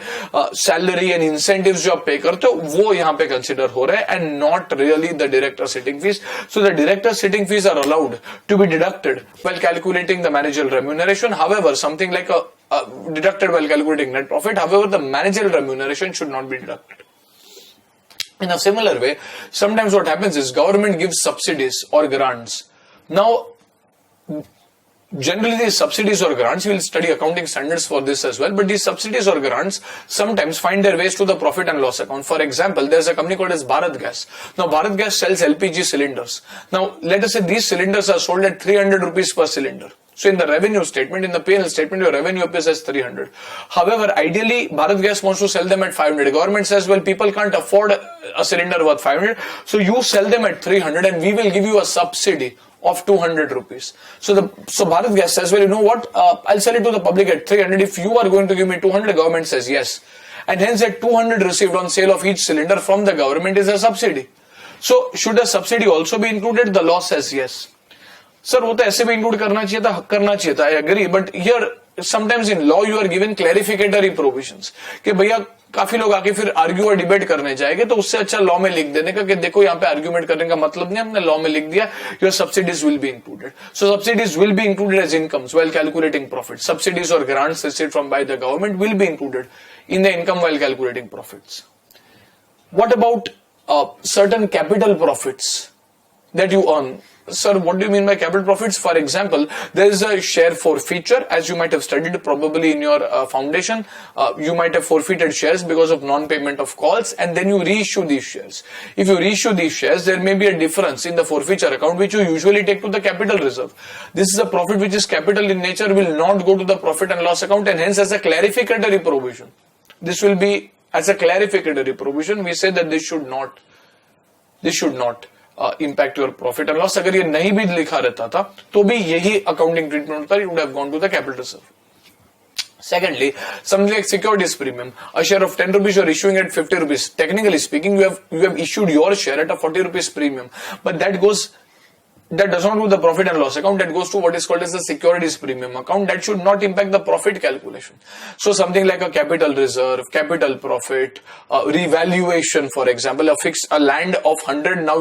salary and incentives जो आप पे करते हो वो यहाँ पे consider हो रहे हैं and not really the director sitting fees. So the director sitting fees are allowed to be deducted while calculating the managerial remuneration. However, something like deducted while calculating net profit. However, the managerial remuneration should not be deducted. In a similar way, sometimes what happens is government gives subsidies or grants. Now, generally these subsidies or grants, we will study accounting standards for this as well, but these subsidies or grants sometimes find their ways to the profit and loss account. For example, there's a company called as Bharat Gas. Now, Bharat Gas sells LPG cylinders. Now, let us say these cylinders are sold at 300 rupees per cylinder. So in the revenue statement, in the P&L statement, your revenue appears as 300. However, ideally, Bharat Gas wants to sell them at 500. Government says, well, people can't afford a cylinder worth 500. So you sell them at 300 and we will give you a subsidy of 200 rupees. So Bharat Gas says, well, you know what? I'll sell it to the public at 300. If you are going to give me 200, government says yes. And hence that 200 received on sale of each cylinder from the government is a subsidy. So should a subsidy also be included? The law says yes. Sir वो तो ऐसे भी include करना चाहिए था. I agree, but here sometimes in law you are given clarificatory provisions कि भैया काफी लोग आके फिर आर्ग्यू और डिबेट करने जाएंगे, तो उससे अच्छा लॉ में लिख देने का कि देखो यहाँ पे आर्ग्यूमेंट करने का मतलब नहीं, हमने लॉ में लिख दिया your subsidies will be included. So subsidies will be included as incomes while calculating profit. Subsidies और grants received from by the government will be included in the income while calculating profits. What about certain capital profits that you earn? Sir, what do you mean by capital profits? For example, there is a share forfeiture, as you might have studied probably in your foundation. You might have forfeited shares because of non-payment of calls, and then you reissue these shares. If you reissue these shares, there may be a difference in the forfeiture account, which you usually take to the capital reserve. This is a profit which is capital in nature, will not go to the profit and loss account, and hence as a clarificatory provision. This will be as a clarificatory provision. We say that this should not impact your profit and loss. अगर ये नहीं भी लिखा रहता था तो भी यही accounting treatment होता, it would have gone to the capital reserve. Secondly, something like securities premium, a share of 10 rupees you are issuing at 50 rupees. Technically speaking, you have issued your share at a 40 rupees premium, but that does not go to the profit and loss account. That goes to what is called as the securities premium account. That should not impact the profit calculation. So something like a capital reserve, capital profit, revaluation, for example, a land of 100, now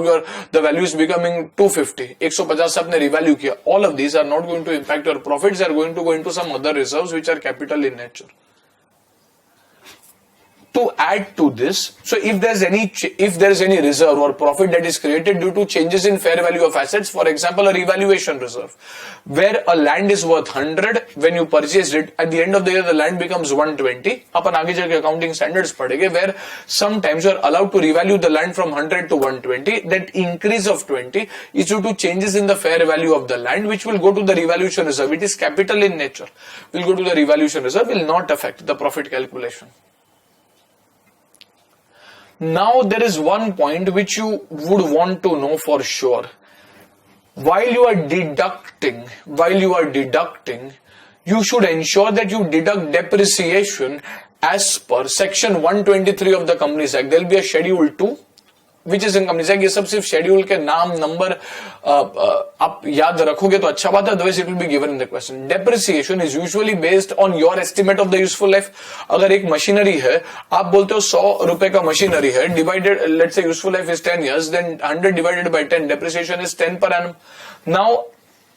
the value is becoming 250. 150 से आपने revalue किया. All of these are not going to impact your profits. They are going to go into some other reserves which are capital in nature. to add to this, so if there is any reserve or profit that is created due to changes in fair value of assets, for example a revaluation reserve, where a land is worth 100 when you purchased it, at the end of the year the land becomes 120, अपन आगे जाके accounting standards पढ़ेंगे, where sometimes you are allowed to revalue the land from 100 to 120, that increase of 20 is due to changes in the fair value of the land, which will go to the revaluation reserve. It is capital in nature, will go to the revaluation reserve, will not affect the profit calculation. Now there is one point which you would want to know for sure. While you are deducting, you should ensure that you deduct depreciation as per section 123 of the Companies Act. There will be a schedule 2 which is in Companies Act. ये सब सिर्फ schedule के नाम number आप याद रखोगे तो अच्छा बात है, otherwise it will be given in the question. Depreciation is usually based on your estimate of the useful life. अगर एक मशीनरी है, आप बोलते हो 100 रुपए का मशीनरी है, divided, let's say useful life is 10 years, then 100 divided by 10, depreciation is 10 per annum. Now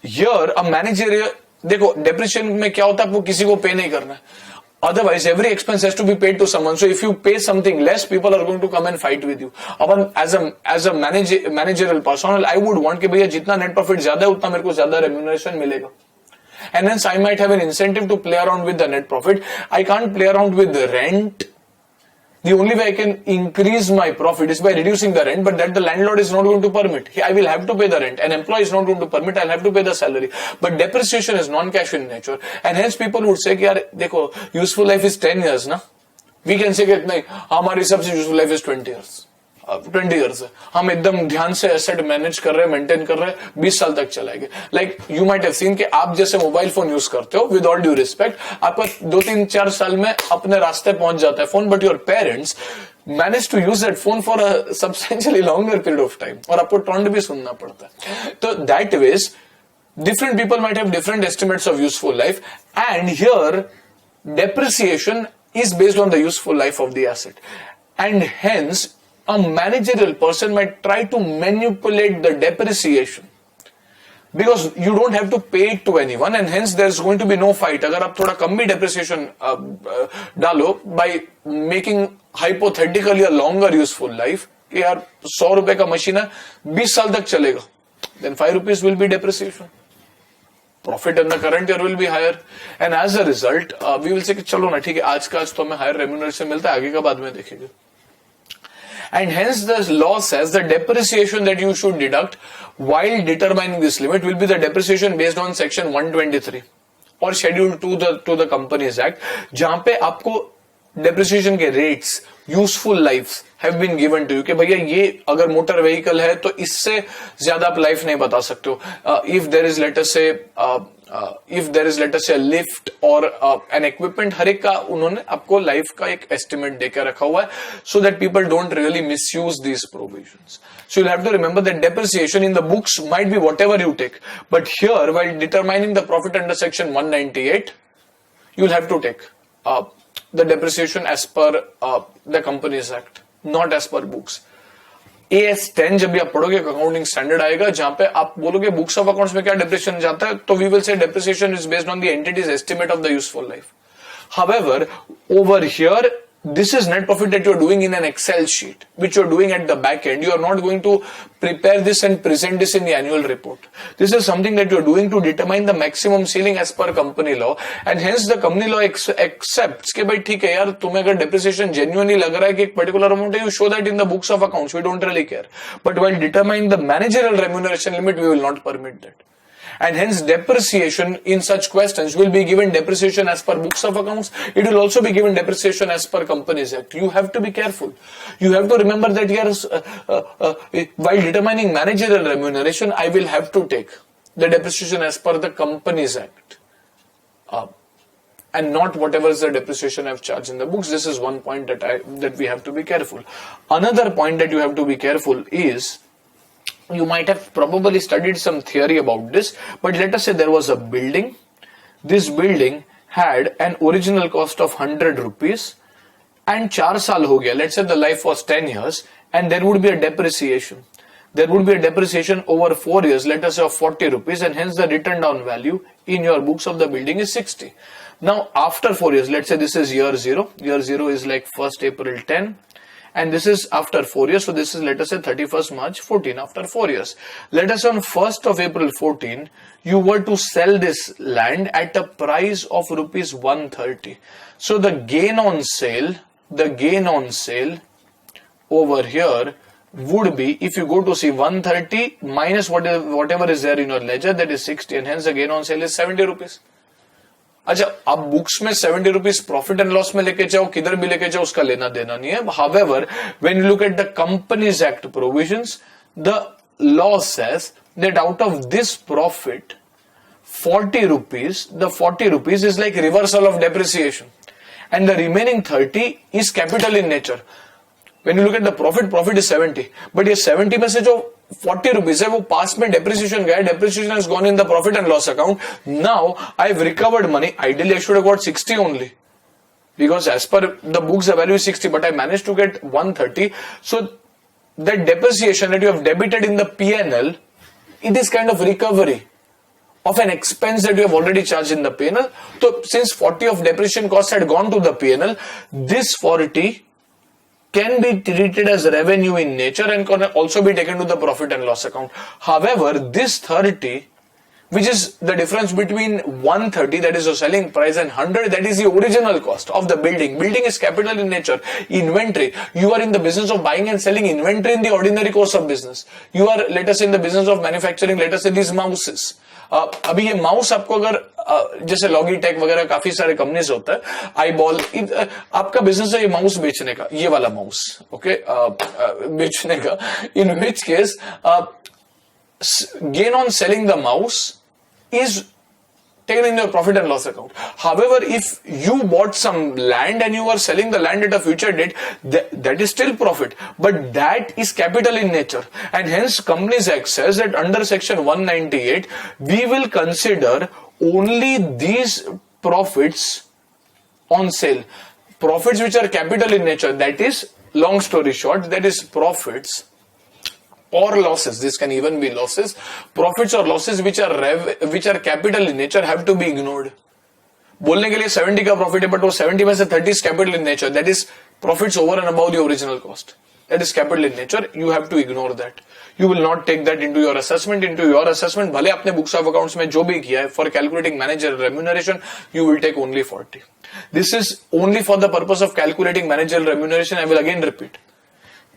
here a managerial, देखो depreciation में क्या होता है, आपको किसी को पे नहीं करना है. Otherwise, every expense has to be paid to someone. So if you pay something less, people are going to come and fight with you. Upon as a managerial personnel, I would want कि भैया जितना net profit ज्यादा है उतना मेरे को ज्यादा remuneration मिलेगा. And hence I might have an incentive to play around with the net profit. I can't play around with the rent. The only way I can increase my profit is by reducing the rent, but that the landlord is not going to permit. I will have to pay the rent. An employee is not going to permit. I'll have to pay the salary. But depreciation is non-cash in nature. And hence people would say, कि यार देखो useful life is 10 years ना. We can say कि नहीं, हमारे हिसाब से useful life is 20 years. 20 years है. हम एकदम ध्यान से एसेट मैनेज कर रहे हैं, मेंटेन कर रहे हैं, 20 साल तक चलाएंगे. Like you might have seen कि आप जैसे मोबाइल फोन यूज करते हो, विद ऑल ड्यू रिस्पेक्ट, आपका 2-3-4 साल में अपने रास्ते पहुंच जाता है phone, but your parents manage to use that phone for a substantially longer period of time, और आपको टॉन्ट भी सुनना पड़ता है. तो that ways different people might have different estimates of useful life, and here depreciation is based on the useful life of the asset, and hence a managerial person might try to manipulate the depreciation because you don't have to pay it to anyone, and hence there's going to be no fight. अगर आप थोड़ा कम भी depreciation डालो by making hypothetically a longer useful life, कि यार 100 रुपए का machine है 20 साल तक चलेगा, then 5 rupees will be depreciation. Profit in the current year will be higher, and as a result we will say कि चलो ना ठीक है, आज का आज तो हमें higher remuneration मिलता है, आगे का बाद में देखेंगे. And hence the law says the depreciation that you should deduct while determining this limit will be the depreciation based on section 123 or schedule to the Companies Act, जहां पे आपको depreciation के rates useful lives have been given to you कि भैया ये अगर motor vehicle है तो इससे ज्यादा आप लाइफ नहीं बता सकते हो. If there is let us say a lift or an equipment, हर एक का उन्होंने आपको लाइफ का एक estimate देकर रखा हुआ है, so that people don't really misuse these provisions. So you'll have to remember that depreciation in the books might be whatever you take, but here while determining the profit under section 198, you'll have to take the depreciation as per the Companies Act, not as per books. AS10 जब भी आप पढ़ोगे accounting standard आएगा जहां पे आप बोलोगे books of accounts में क्या डेप्रिसिएशन जाता है, तो we will say depreciation is based on the entity's estimate of the useful life. However, over here, this is net profit that you're doing in an Excel sheet, which you're doing at the back end. You're not going to prepare this and present this in the annual report. This is something that you're doing to determine the maximum ceiling as per company law, and hence the company law accepts कि भाई ठीक है यार, तुम्हें अगर depreciation genuinely लग रहा है कि एक particular amount है, you show that in the books of accounts. We don't really care. But while determining the managerial remuneration limit, we will not permit that. And hence depreciation in such questions will be given depreciation as per books of accounts. It will also be given depreciation as per Companies Act. You have to be careful. You have to remember that while determining managerial remuneration, I will have to take the depreciation as per the Companies Act, and not whatever is the depreciation I've charged in the books. This is one point that we have to be careful. Another point that you have to be careful is, you might have probably studied some theory about this, but let us say there was a building. This building had an original cost of 100 rupees and 4 saal ho gaya. Let's say the life was 10 years and there would be a depreciation. there would be a depreciation over 4 years, let us say of 40 rupees, and hence the written down value in your books of the building is 60. Now after 4 years, let's say this is year 0. Year 0 is like 1st April 10. And this is after 4 years. So this is, let us say, 31st March 14 after 4 years. Let us say on 1st of April 14, you were to sell this land at a price of rupees 130. So the gain on sale over here would be, if you go to see 130 minus whatever is there in your ledger, that is 60, and hence the gain on sale is 70 rupees. अच्छा, आप books में 70 rupees profit and loss में लेके जाओ, किधर भी लेके जाओ, उसका लेना देना नहीं है. However, when you look at the Companies Act provisions, the law says that out of this profit, 40 rupees, the 40 rupees is like reversal of depreciation, and the remaining 30 is capital in nature. When you look at the profit is 70, but ये 70 में से जो 40 rupees है वो पास में depreciation गया, depreciation has gone in the profit and loss account. Now I've recovered money. Ideally I should have got 60 only, because as per the books the value is 60, but I managed to get 130. So that depreciation that you have debited in the P&L, it is kind of recovery of an expense that you have already charged in the P&L. So since 40 of depreciation costs had gone to the P&L, this 40 can be treated as revenue in nature and can also be taken to the profit and loss account. However, this 30, which is the difference between 130, that is the selling price, and 100, that is the original cost of the building. Building is capital in nature. Inventory, you are in the business of buying and selling inventory in the ordinary course of business. You are, let us say, in the business of manufacturing, let us say, these mouses. अभी ये mouse आपको अगर जैसे Logitech वगैरह काफी सारे companies होता है, आई बॉल, आपका बिजनेस है ये माउस बेचने का, ये वाला माउस, ओके, बेचने का. इन which case gain on selling the mouse is taken in your profit and loss account. However, if you bought some land and you are selling the land at a future date, that is still profit, but that is capital in nature, and hence Companies Act says that under section 198 we will consider only these profits on sale. Profits which are capital in nature, that is, long story short, that is profits or losses. This can even be losses. Profits or losses which are capital in nature have to be ignored. बोलने के लिए 70 का profit है, but वो 70 में से 30 is capital in nature. That is profits over and above the original cost. That is capital in nature. You have to ignore that. You will not take that into your assessment. भले आपने books of accounts में जो भी किया है, for calculating managerial remuneration, you will take only 40. This is only for the purpose of calculating managerial remuneration. I will again repeat.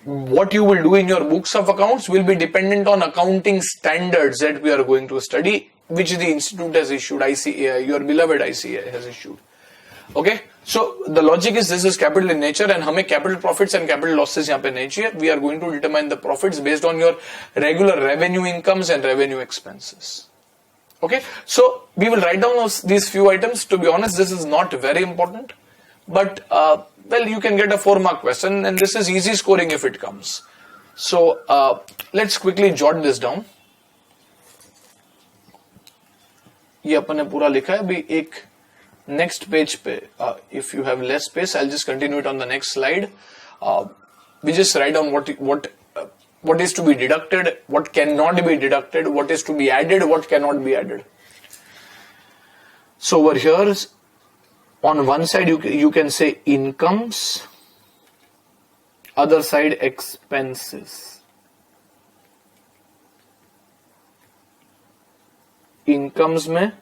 What you will do in your books of accounts will be dependent on accounting standards that we are going to study, which the institute has issued, ICAI, your beloved ICAI has issued. Okay, so the logic is this is capital in nature, and हमें capital profits and capital losses यहाँ पे नहीं चाहिए. We are going to determine the profits based on your regular revenue incomes and revenue expenses. Okay, so we will write down these few items. To be honest, this is not very important, but well, you can get a 4-mark question, and this is easy scoring if it comes. So let's quickly jot this down. ये अपन ने पूरा लिखा है. अभी एक next page पे, if you have less space, I'll just continue it on the next slide. We just write down what is to be deducted, what cannot be deducted, what is to be added, what cannot be added. So over here, on one side you can say incomes, other side expenses. Incomes में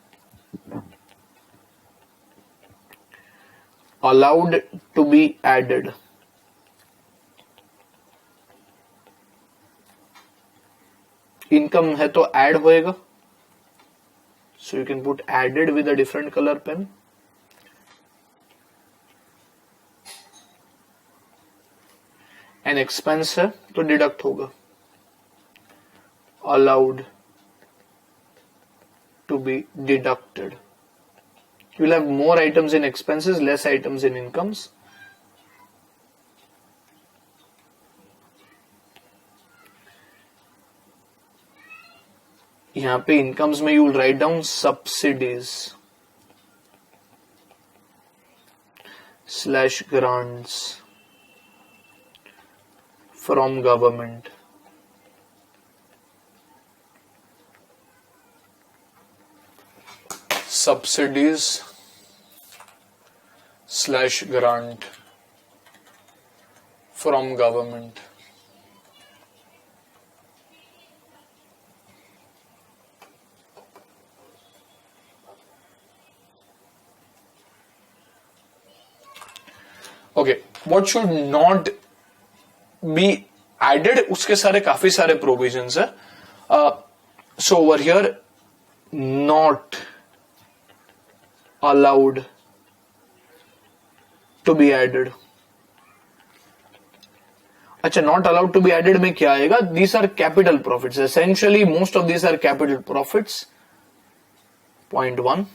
allowed to be added. Income है तो add होएगा. So you can put added with a different color pen. And expense है तो deduct होगा. Allowed to be deducted. You will have more items in expenses, less items in incomes. यहाँ पे incomes में you will write down subsidies / grants from government. subsidies slash grant from government. Okay, what should not be added? उसके सारे काफी सारे provisions है. So over here, not allowed to be added. अच्छा, not allowed to be added में क्या आएगा? These are capital profits. Essentially, most of these are capital profits. Point 1.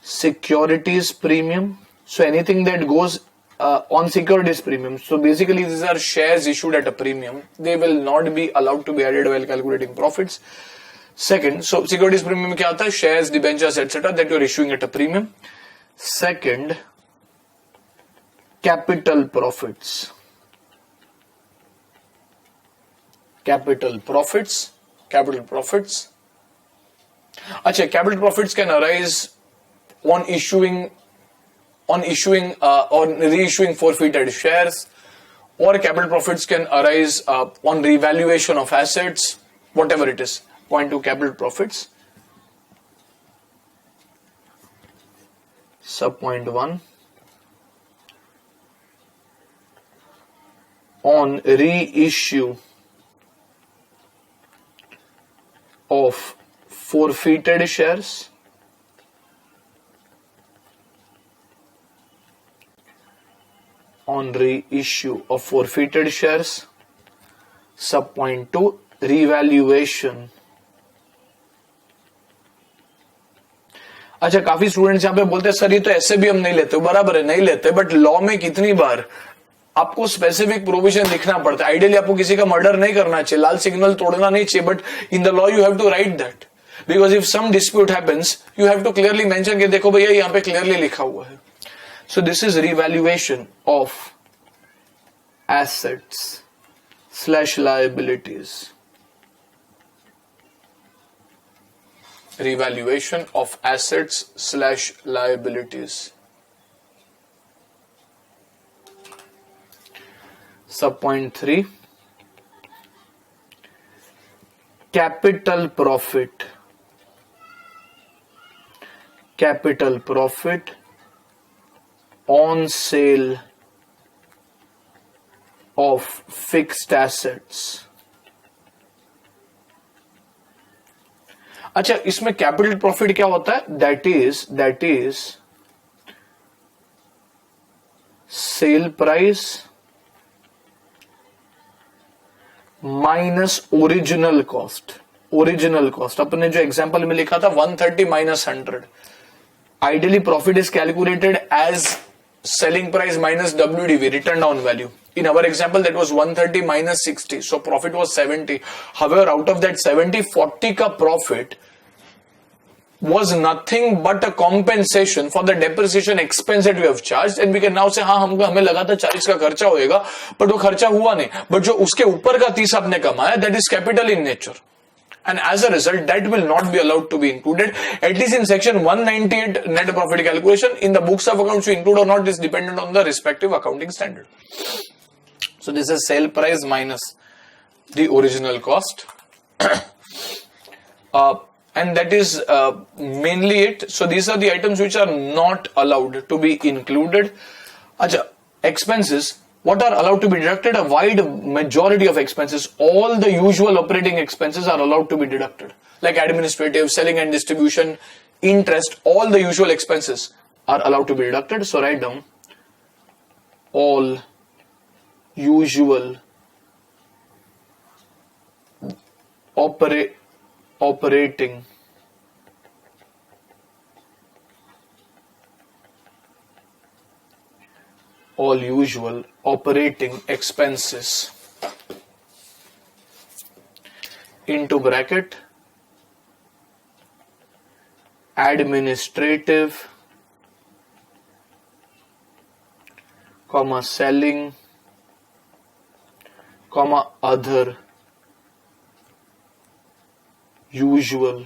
Securities premium. So anything that goes on securities premium. So basically these are shares issued at a premium. They will not be allowed to be added while calculating profits. Second, so securities premium में क्या आता है? Shares, debentures, etc. that you are issuing at a premium. Second, capital profits. Capital profits. अच्छा, capital profits can arise on issuing or reissuing forfeited shares, or capital profits can arise on revaluation of assets, whatever it is. Point 2, capital profits. Sub point 1, on reissue of forfeited shares, on reissue of forfeited shares. Sub point 2, revaluation. अच्छा, काफी students यहाँ पे बोलते हैं sir ये तो ऐसे भी हम नहीं लेते. बराबर है, नहीं लेते, बट लॉ में कितनी बार आपको स्पेसिफिक प्रोविजन लिखना पड़ता है. आइडियली आपको किसी का मर्डर नहीं करना चाहिए, लाल सिग्नल तोड़ना नहीं चाहिए, but in the law you have to write that, because if some dispute happens you have to clearly mention कि देखो भैया यहाँ पे क्लियरली लिखा हुआ है. So this is revaluation of assets slash liabilities. Revaluation of assets slash liabilities. Sub point 3, capital profit. Capital profit on sale of fixed assets. अच्छा, इसमें कैपिटल प्रॉफिट क्या होता है? That is sale price minus original cost. अपने जो example में लिखा था 130 minus 100. Ideally profit is calculated as selling price minus WDV, written down value. In our example, that was 130 minus 60. So profit was 70. However, out of that 70, 40 ka profit was nothing but a compensation for the depreciation expense that we have charged. And we can now say, हाँ हमें लगा था 40 का खर्चा होएगा, but वो खर्चा हुआ नहीं. But जो उसके ऊपर का 30 आपने कमाया, that is capital in nature. And as a result, that will not be allowed to be included. At least in section 198 net profit calculation, in the books of accounts you include or not is dependent on the respective accounting standard. So this is sale price minus the original cost. And that is mainly it. So these are the items which are not allowed to be included. Acha, expenses. What are allowed to be deducted? A wide majority of expenses, all the usual operating expenses are allowed to be deducted. Like administrative, selling and distribution, interest, all the usual expenses are allowed to be deducted. So write down all usual operating all usual operating expenses into bracket administrative comma selling comma other usual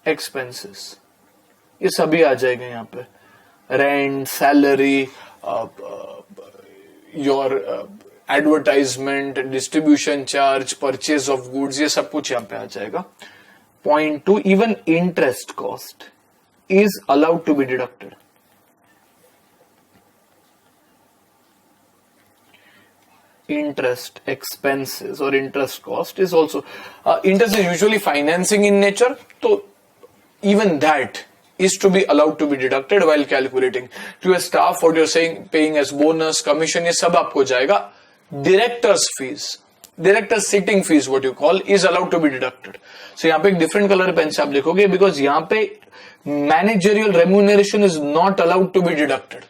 expenses, ये सभी आ जाएगा यहाँ पे, rent, salary, your advertisement, distribution charge, purchase of goods, ये सब कुछ यहाँ पे आ जाएगा. Point 2, even interest cost is allowed to be deducted. Interest expenses or interest cost is also interest is usually financing in nature, so even that is to be allowed to be deducted while calculating. To your staff, what you're saying, paying as bonus, commission, ये सब आपको जाएगा. Directors fees, directors sitting fees, what you call, is allowed to be deducted. So यहाँ पे एक different color pen से आप लिखोगे, because यहाँ पे managerial remuneration is not allowed to be deducted.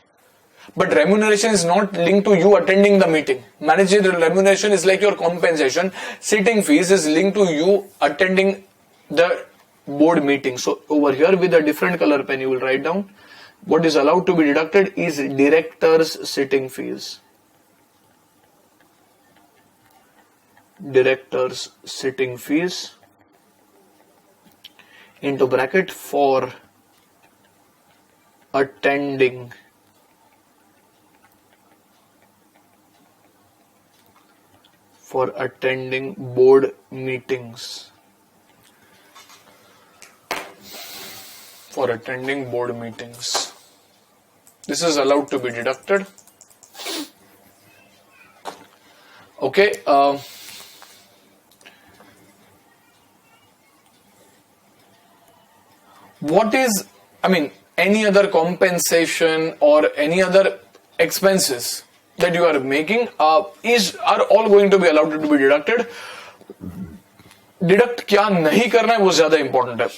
But remuneration is not linked to you attending the meeting. Managerial remuneration is like your compensation. Sitting fees is linked to you attending the board meeting. So over here with a different color pen you will write down what is allowed to be deducted is directors sitting fees. Directors sitting fees into bracket for attending board meetings. For attending board meetings. This is allowed to be deducted. Okay. What is, any other compensation or any other expenses that you are making are all going to be allowed to be deducted. Deduct क्या नहीं करना है वो ज्यादा important है.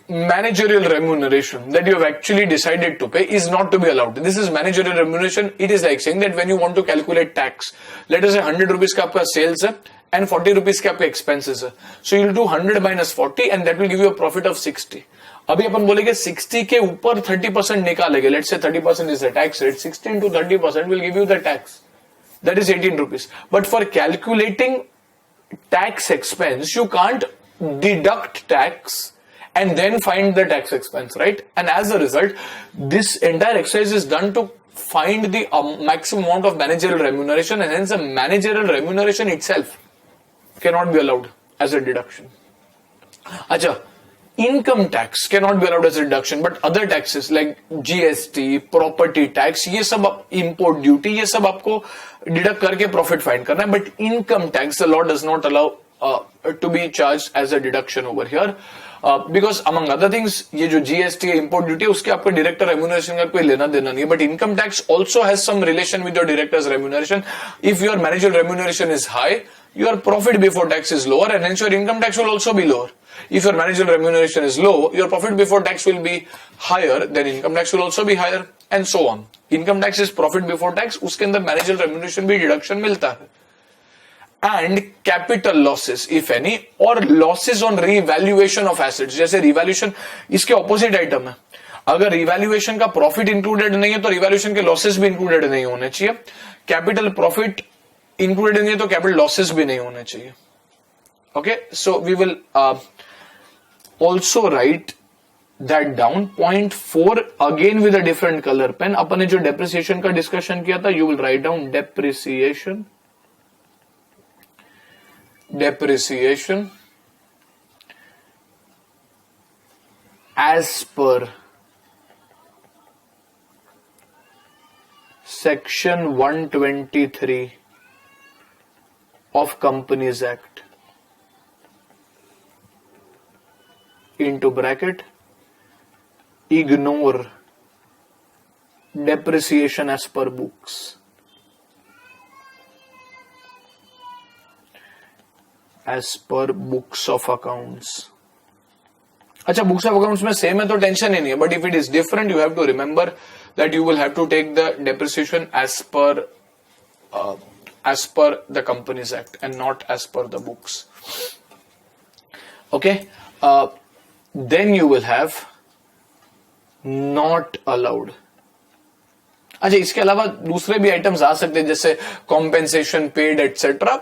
Managerial remuneration that you have actually decided to pay is not to be allowed. This is managerial remuneration. It is like saying that when you want to calculate tax, let us say 100 rupees का आपका sales है and 40 rupees के आपके expenses है. So you will do 100 minus 40 and that will give you a profit of 60. अभी अपन बोलेंगे 60 के ऊपर 30% निकालेंगे. Let's say 30% is the tax rate. 60 into 30% will give you the tax. That is 18 rupees. But for calculating tax expense, you can't deduct tax and then find the tax expense, right? And as a result, this entire exercise is done to find the maximum amount of managerial remuneration, and hence the managerial remuneration itself cannot be allowed as a deduction. Acha, income tax cannot be allowed as a deduction, but other taxes like GST, property tax, ये सब import duty, ये सब आपको deduct करके profit find करना है. But income tax, the law does not allow to be charged as a deduction over here. Because among other things, ये जो GST है, import duty, उसके आपको director remuneration का कोई लेना देना नहीं है. But income tax also has some relation with your director's remuneration. If your managerial remuneration is high, your profit before tax is lower, and hence your income tax will also be lower. If your managerial remuneration is low, your profit before tax will be higher, then income tax will also be higher, and so on. Income tax is profit before tax, उसके अंदर managerial remuneration भी deduction मिलता है. And capital losses, if any, or losses on revaluation of assets. जैसे revaluation इसके opposite item है. अगर revaluation का profit included नहीं है तो revaluation के losses भी included नहीं होने चाहिए. Capital profit included नहीं है तो capital losses भी नहीं होने चाहिए. Okay, so we will also write that down. Point 4 again with a different color pen. अपन ने जो depreciation का discussion किया था, you will write down depreciation as per section 123 of Companies Act into bracket ignore depreciation as per books. As per books of accounts. अच्छा, books of accounts में same है तो tension ही नहीं है. But if it is different, you have to remember that you will have to take the depreciation as per the Companies Act and not as per the books. Okay. Then you will have not allowed. अच्छा, इसके अलावा दूसरे भी items आ सकते हैं जैसे compensation paid etc.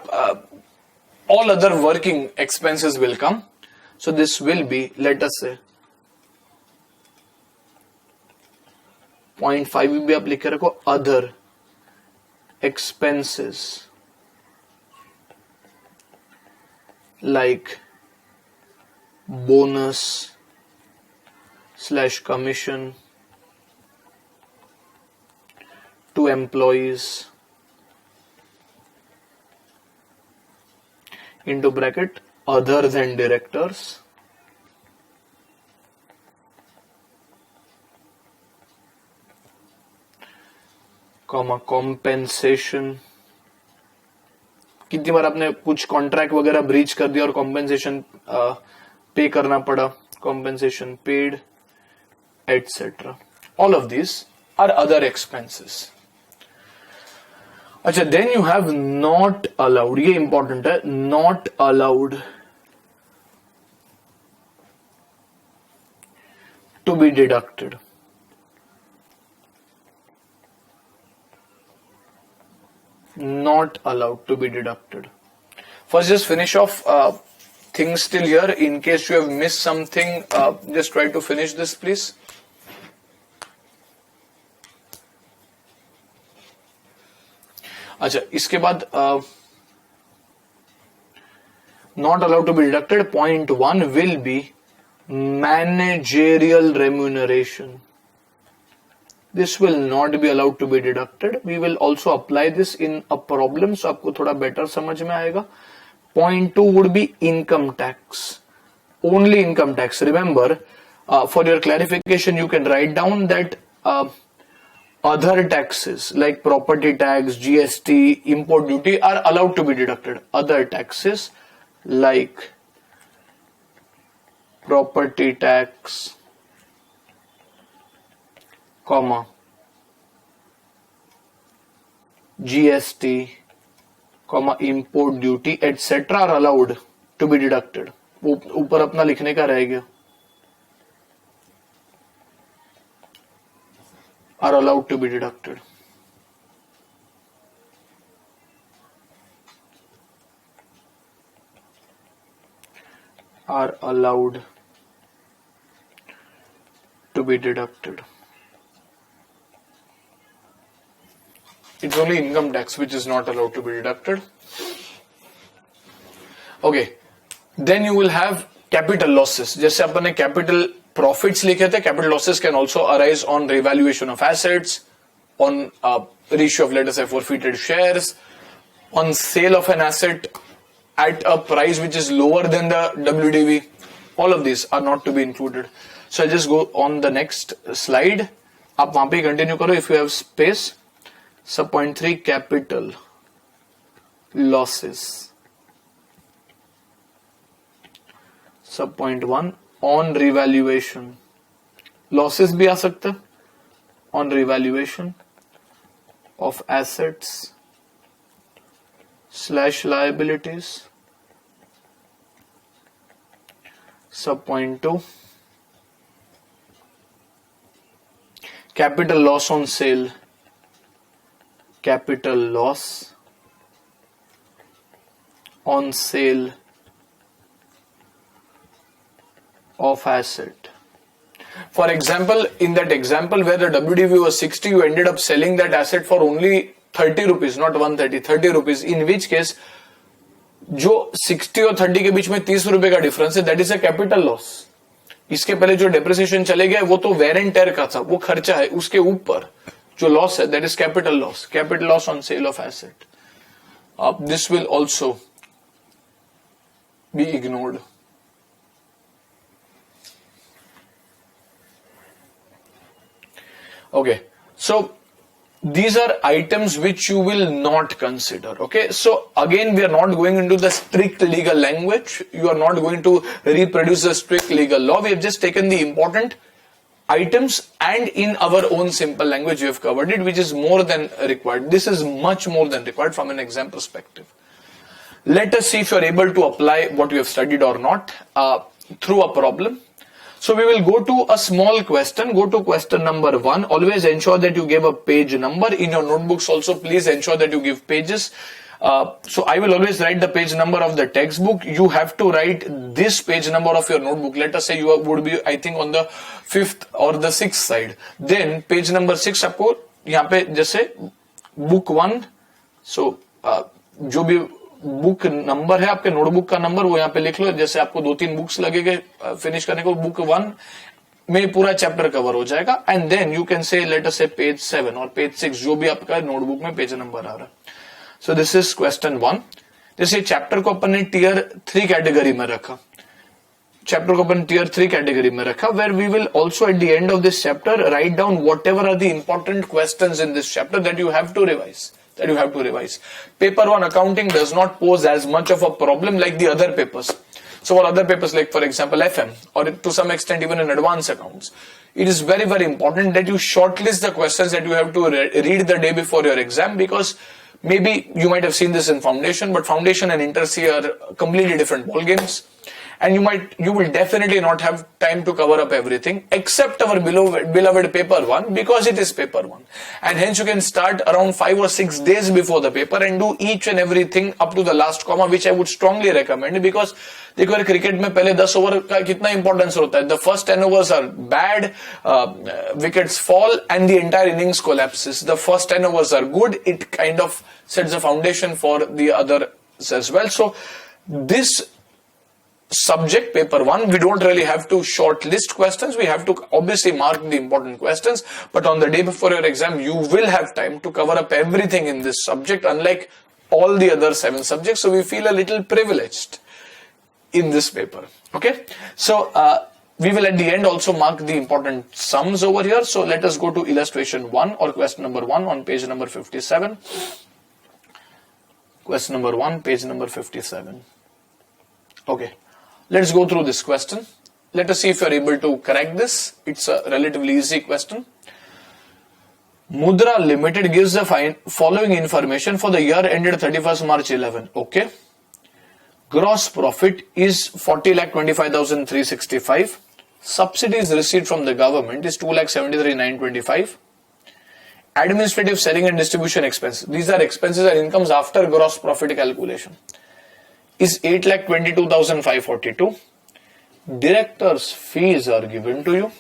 all other working expenses will come. So this will be, let us say 0.5 भी आप लिख के रखो, other expenses like bonus / commission to employees into bracket other than directors comma compensation. कितनी बार आपने कुछ कॉन्ट्रैक्ट वगैरह breach कर दिया और कॉम्पेंसेशन पे करना पड़ा, compensation paid etcetera. All of this are other expenses. अच्छा, then you have not allowed. ये इंपॉर्टेंट है, not allowed to be deducted. Not allowed to be deducted. First, just finish off things till here. In case you have missed something, just try to finish this, please. अच्छा, इसके बाद not allowed to be deducted. Point 1 will be managerial remuneration. This will not be allowed to be deducted. We will also apply this in a problem, so आपको थोड़ा better समझ में आएगा. Point 2 would be income tax. Only income tax. Remember, for your clarification, you can write down that other taxes like property tax, GST, import duty are allowed to be deducted. Other taxes like property tax, comma GST, comma import duty, etc. are allowed to be deducted. ऊपर अपना लिखने का रह गया. Are allowed to be deducted. Are allowed to be deducted. It's only income tax which is not allowed to be deducted. Okay, then you will have capital losses. जैसे अपन ने capital profits लिखे थे, capital losses can also arise on revaluation of assets, on ratio of, let us say, forfeited shares, on sale of an asset at a price which is lower than the WDV. All of these are not to be included. So I'll just go on the next slide. आप वहां पे continue करो if you have space. Sub point 3, capital losses. Sub point 1, on revaluation. Losses भी आ सकते हैं. On revaluation of assets / liabilities. Sub point 2, capital loss on sale. Capital loss on sale of asset. For example, in that example where the WDV was 60, you ended up selling that asset for only 30 rupees, not 130, 30 rupees, in which case जो 60 और 30 के बीच में 30 रुपए का difference है, that is a capital loss. इसके पहले जो डेप्रिसिएशन चले गए वो तो वेयर एंड टेयर का था, वो खर्चा है. उसके ऊपर जो लॉस है that is capital loss. Capital loss on sale of asset. This will also be ignored. Okay, so these are items which you will not consider. Okay, so again we are not going into the strict legal language. You are not going to reproduce the strict legal law. We have just taken the important items and in our own simple language we have covered it, which is more than required. This is much more than required from an exam perspective. Let us see if you are able to apply what you have studied or not through a problem. So we will go to a small question. Go to question number 1. Always ensure that you give a page number. In your notebooks also, please ensure that you give pages. So I will always write the page number of the textbook. You have to write this page number of your notebook. Let us say you would be, I think, on the 5th or the 6th side. Then page number 6 आपको यहाँ पे जैसे book 1, so जो भी book number है आपके notebook का number वो यहाँ पे लिख लो. जैसे आपको 2-3 बुक्स लगेंगे फिनिश करने को, बुक 1 में पूरा चैप्टर कवर हो जाएगा. And then you can say let us say page 7 और पेज 6 जो भी आपका नोटबुक में पेज नंबर आ रहा है. So this is question 1. जैसे चैप्टर को अपन ने टियर 3 कैटेगरी में रखा, चैप्टर को अपन टियर 3 कैटेगरी में रखा, where we will also at the end of this chapter write down whatever are the important questions in this chapter that you have to revise. Paper 1 accounting does not pose as much of a problem like the other papers. So for other papers like for example FM or to some extent even in advanced accounts, it is very, very important that you shortlist the questions that you have to read the day before your exam, because maybe you might have seen this in foundation, but foundation and inter-C are completely different ball games. And you will definitely not have time to cover up everything except our beloved paper 1, because it is paper 1. And hence you can start around 5 or 6 days before the paper and do each and everything up to the last comma, which I would strongly recommend, because देखो यार cricket में पहले 10 over का कितना importance होता है. The first 10 overs are bad, wickets fall and the entire innings collapses. The first 10 overs are good, it kind of sets the foundation for the others as well. So this subject paper 1, we don't really have to shortlist questions. We have to obviously mark the important questions, but on the day before your exam you will have time to cover up everything in this subject, unlike all the other 7 subjects. So we feel a little privileged in this paper. Okay, so we will at the end also mark the important sums over here. So let us go to illustration 1 or question number 1 on page number 57. Question number 1, page number 57. Okay, let's go through this question. Let us see if you are able to correct this. It's a relatively easy question. Mudra Limited gives the following information for the year ended 31st March 11. Okay. Gross profit is 40,25,365. Subsidies received from the government is 2,73,925. Administrative, selling and distribution expenses, these are expenses and incomes after gross profit calculation, is 8,22,542. Directors fees are given to you.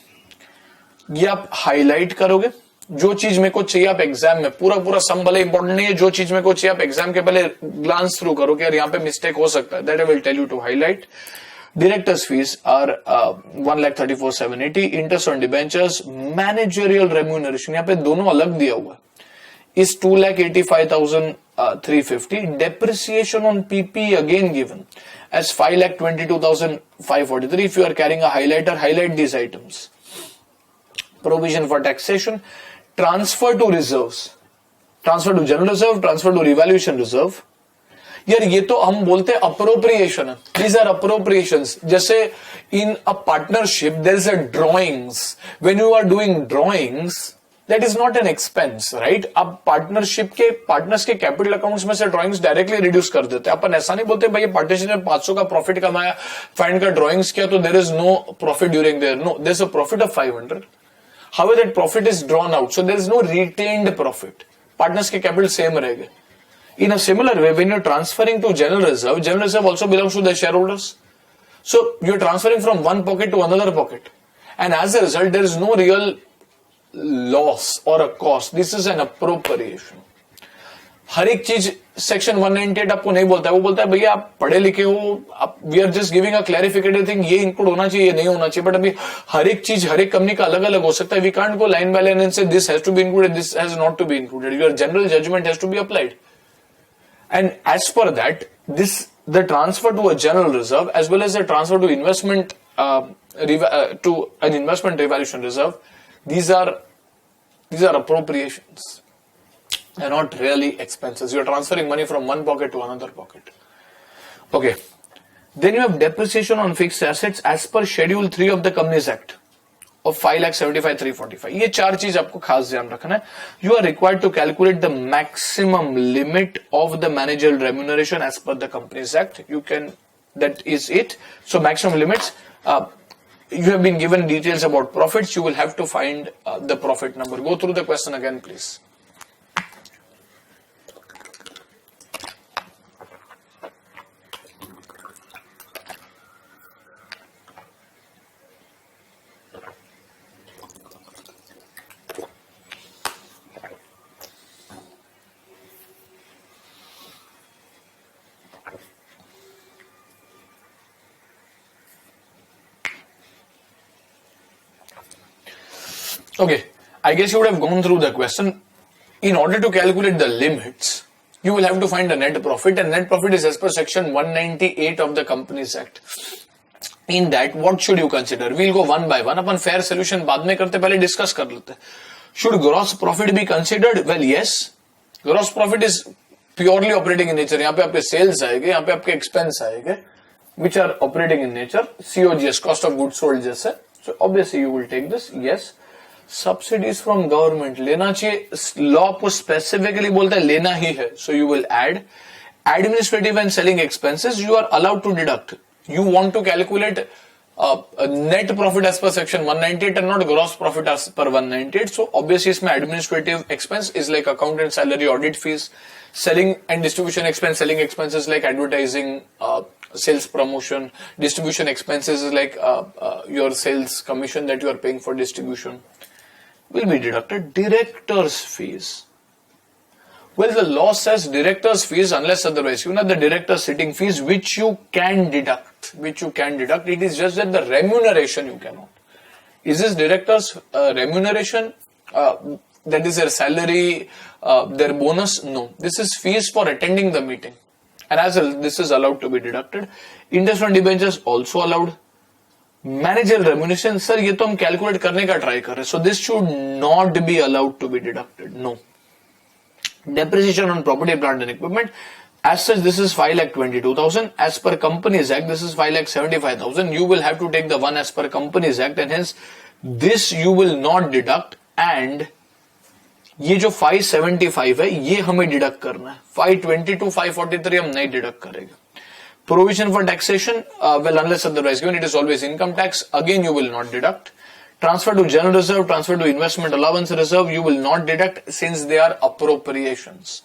ये आप highlight करोगे. जो चीज मेरे को चाहिए आप exam में, पूरा सम भले इंपॉर्टेंट नहीं है, जो चीज मेरे को चाहिए आप एग्जाम के पहले ग्लांस थ्रू करो कि यार यहाँ पे मिस्टेक हो सकता है, that I will tell you to highlight. Directors fees are 1,34,780. Interest on debentures, managerial remuneration, यहाँ पे दोनों अलग दिया हुआ है, is 2,85,350. Depreciation on PP again given as 5,22,543. If you are carrying a highlighter, highlight these items. Provision for taxation, transfer to reserves, transfer to general reserve, transfer to revaluation reserve. यार ये तो हम बोलते हैं अप्रोप्रिएशन है. These are appropriations. जैसे in a partnership there is a drawings. When you are doing drawings, that is not an expense, right? अब partnership के पार्टनर्स के कैपिटल अकाउंट्स में से ड्राइंग्स डायरेक्टली रिड्यूस कर देते हैं. अपन ऐसा नहीं बोलते भाई पार्टनरशिप में 500 का प्रॉफिट कमाया, फाइंड का ड्राइंग्स किया तो there is no profit during there. No, there is a profit of 500. However, that profit is drawn out, so there is no retained profit. Partners के कैपिटल सेम रहेंगे. In a similar way, when you're transferring to general reserve also belongs to the shareholders. So you're transferring from one pocket to another pocket, and as a result, there is no real loss or a cost. This is an appropriation. हर एक चीज section 198 आपको नहीं बोलता है, वो बोलता है भैया आप पढ़े लिखे हो, आप we are just giving a clarificative thing, ये इंक्लूड होना चाहिए, ये नहीं होना चाहिए. बट अभी हर एक चीज हर एक कंपनी का अलग अलग हो सकता है. We can't go line by line and say this has to be included, this has not to be included. Your general judgement has to be applied. And as per that, the transfer to a general reserve as well as the transfer to investment to an investment revaluation reserve, these are appropriations. They're not really expenses. You're transferring money from one pocket to another pocket. Okay. Then you have depreciation on fixed assets as per Schedule 3 of the Companies Act of 5,75,345. ये चार चीज आपको खास ध्यान रखना है. You are required to calculate the maximum limit of the managerial remuneration as per the Companies Act. That is it. So maximum limits. You have been given details about profits. You will have to find the profit number. Go through the question again, please. Okay, I guess you would have gone through the question. In order to calculate the limits, you will have to find the net profit, and net profit is as per section 198 of the Companies Act. In that, what should you consider? We'll go one by one. Upon fair solution बाद में करते, पहले discuss कर लेते. Should gross profit be considered? Well, yes. Gross profit is purely operating in nature. यहाँ पे आपके sales आएंगे, यहाँ पे आपके expense आएंगे, which are operating in nature. COGS, cost of goods sold जैसे. So obviously you will take this. Yes. Subsidies from government लेना चाहिए. Law आपको specifically बोलता है लेना ही है. So you will add. Administrative and selling expenses you are allowed to deduct. You want to calculate net profit as per section 198 and not gross profit as per 198. So obviously इसमें administrative expense is like accountant salary, audit fees, selling and distribution expense. Selling expenses like advertising, sales promotion. Distribution expenses is like your sales commission that you are paying for distribution will be deducted. Directors fees. Well, the law says directors fees unless otherwise. You know the directors sitting fees which you can deduct. It is just that the remuneration you cannot. Is this directors remuneration? That is their salary, their bonus? No. This is fees for attending the meeting. And as well, this is allowed to be deducted. Interest on debentures also allowed. Managerial remuneration, sir, ये तो हम calculate करने का try कर रहे हैं. So this should not be allowed to be deducted. No. Depreciation on property, plant and equipment. As such, this is 5,22,000. As per Companies Act, this is 5,75,000. You will have to take the one as per Companies Act, and hence this you will not deduct. And ये जो 575 है, ये हमें deduct करना है. 522, 543 हम नहीं deduct करेंगे. Provision for taxation, well, unless otherwise given, it is always income tax. Again, you will not deduct. Transfer to general reserve, transfer to investment allowance reserve, you will not deduct since they are appropriations.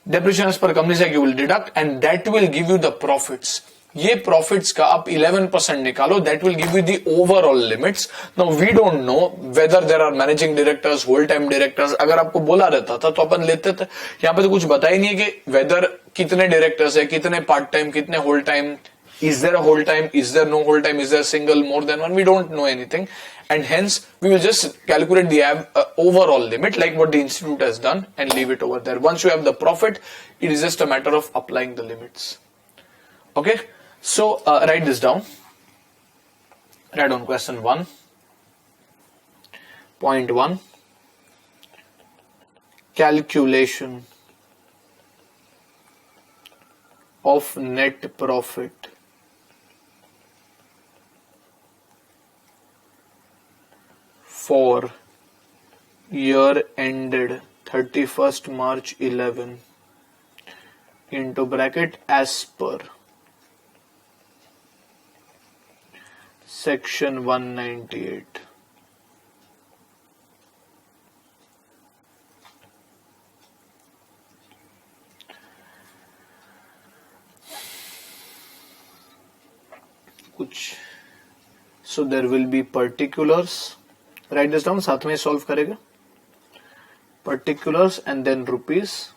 Depreciation as per Companies Act you will deduct, and that will give you the profits. ये profits का आप 11% निकालो, that will give you the overall limits. Now we don't know whether there are managing directors, whole time directors. अगर आपको बोला रहता था तो अपन लेते थे. यहाँ पे तो कुछ बता ही नहीं है कि whether कितने directors है, कितने part time, कितने whole time. Is there a whole time? Is there no whole time? Is there single, more than one? We don't know anything, and hence we will just calculate the overall limit like what the institute has done and leave it over there. Once you have the profit, it is just a matter of applying the limits. Okay, so write this down. Write down question 1.1. Calculation of net profit for year ended 31st March 11 into bracket as per section 198. So there will be particulars. Write this down, साथ में solve करेगा. Particulars and then rupees.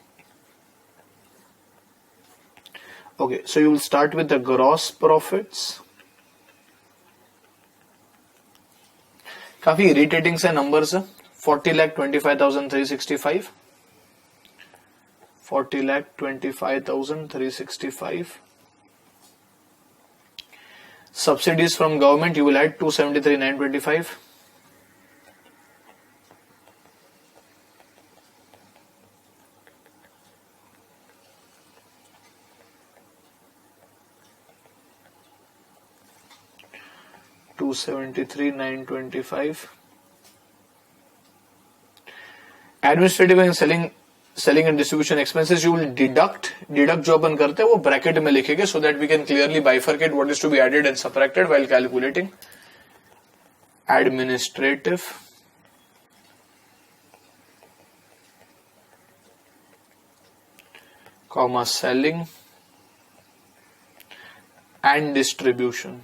Okay, so you will start with the gross profits. काफी irritating से numbers है. 40,25,365. 40,25,365. Subsidies from government, you will add 273,925. $273,925. Administrative and selling and distribution expenses you will deduct जो अपन करते हैं वो bracket में लिखेंगे so that we can clearly bifurcate what is to be added and subtracted while calculating. Administrative, comma selling and distribution.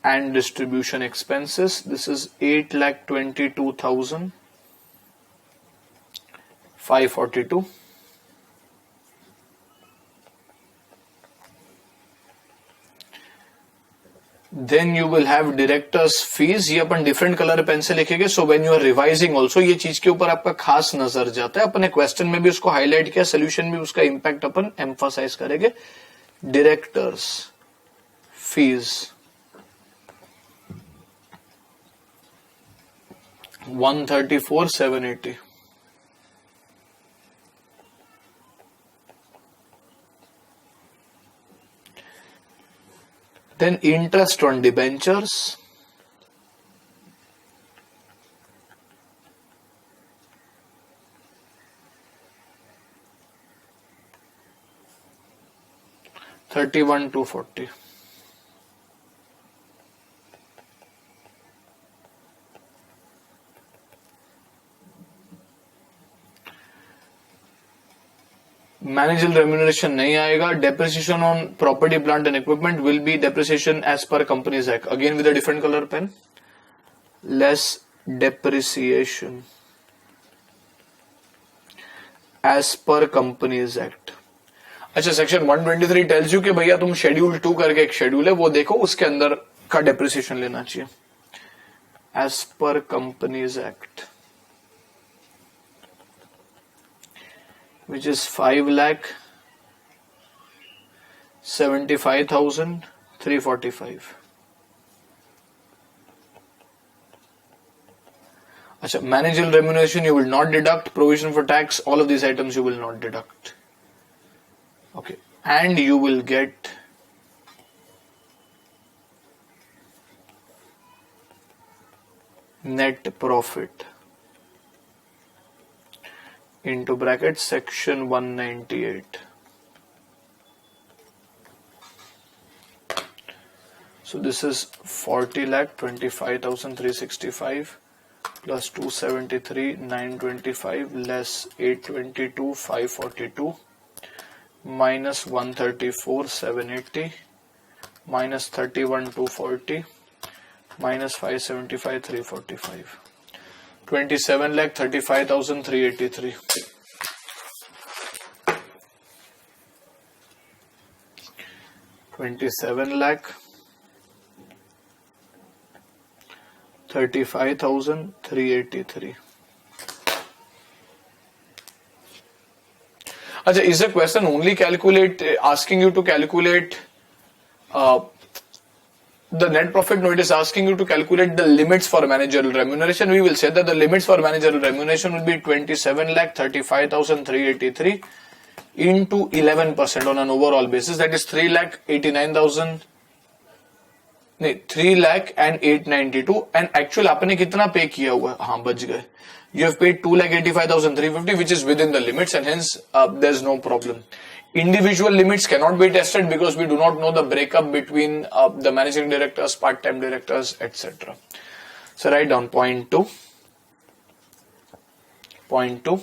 And distribution expenses, this is 8,22,542. Then you will have directors fees. ये अपन different color pen से लिखेंगे. So when you are revising also ये चीज के ऊपर आपका खास नजर जाता है. अपन ने question में भी उसको highlight किया, solution में उसका impact अपन emphasize करेंगे. Directors fees 134,780. Then interest on debentures, $31,240. Managerial remuneration नहीं आएगा. Depreciation on property, plant and equipment will be depreciation as per Companies Act. Again with a different color pen. Less depreciation as per Companies Act. अच्छा, section 123 tells you कि भैया तुम schedule 2 करके एक schedule है वो देखो, उसके अंदर का डेप्रिसिएशन लेना चाहिए. As per Companies Act, which is 5,75,345. अच्छा, managerial remuneration you will not deduct, provision for tax, all of these items you will not deduct. Okay, and you will get net profit into bracket section 198. So this is 40,25,365 plus 273,925 less 822,542 minus 134,780 minus 31,240 minus 575,345. 27,35,383. $27,35,383. अच्छा, is a question only asking you to calculate the net profit? No, it is asking you to calculate the limits for managerial remuneration. We will say that the limits for managerial remuneration will be 27,35,383 into 11% on an overall basis. That is 3,0892 and actual आपने कितना पे किया हुआ? हाँ, बच गए. You have paid 2,85,350, which is within the limits, and hence there is no problem. Individual limits cannot be tested because we do not know the breakup between the managing directors, part-time directors, etc. So write down point 2. Point 2.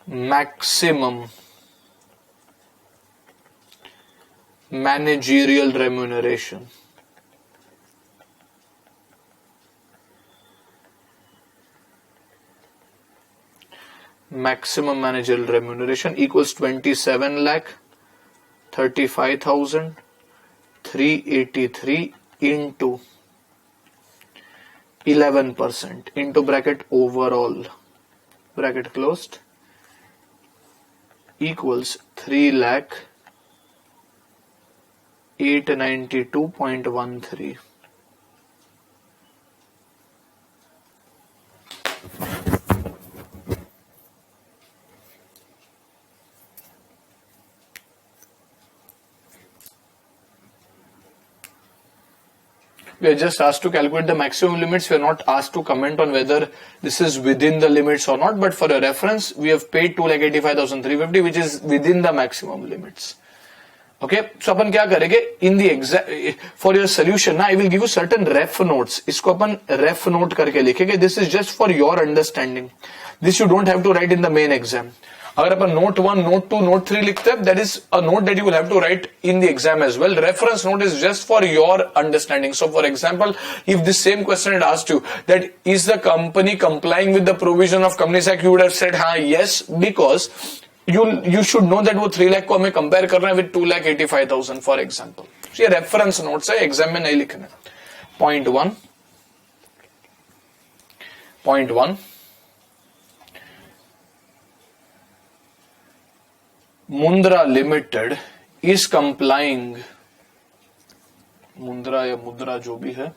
Maximum managerial remuneration. Maximum managerial remuneration equals 27,35,383 into 11% into bracket overall, bracket closed, equals 3,892.13. We are just asked to calculate the maximum limits. We are not asked to comment on whether this is within the limits or not. But for a reference, we have paid 2,85,350, which is within the maximum limits. Okay. So अपन क्या करेंगे? In the exam, for your solution, I will give you certain ref notes. इसको अपन ref note करके लिखेंगे. This is just for your understanding. This you don't have to write in the main exam. अगर अपन note 1, note 2, note 3 लिखते हैं, that is a note that you will have to write in the exam as well. Reference note is just for your understanding. So for example, if this same question had asked you that is the company complying with the provision of Companies Act, you would have said हाँ, yes, because you should know that वो 3 lakh को हमें compare करना है with 2,85,000 for example. ये reference notes है, exam में नहीं लिखना. Point one, Mundra limited is complying, Mundra या मुद्रा जो भी है,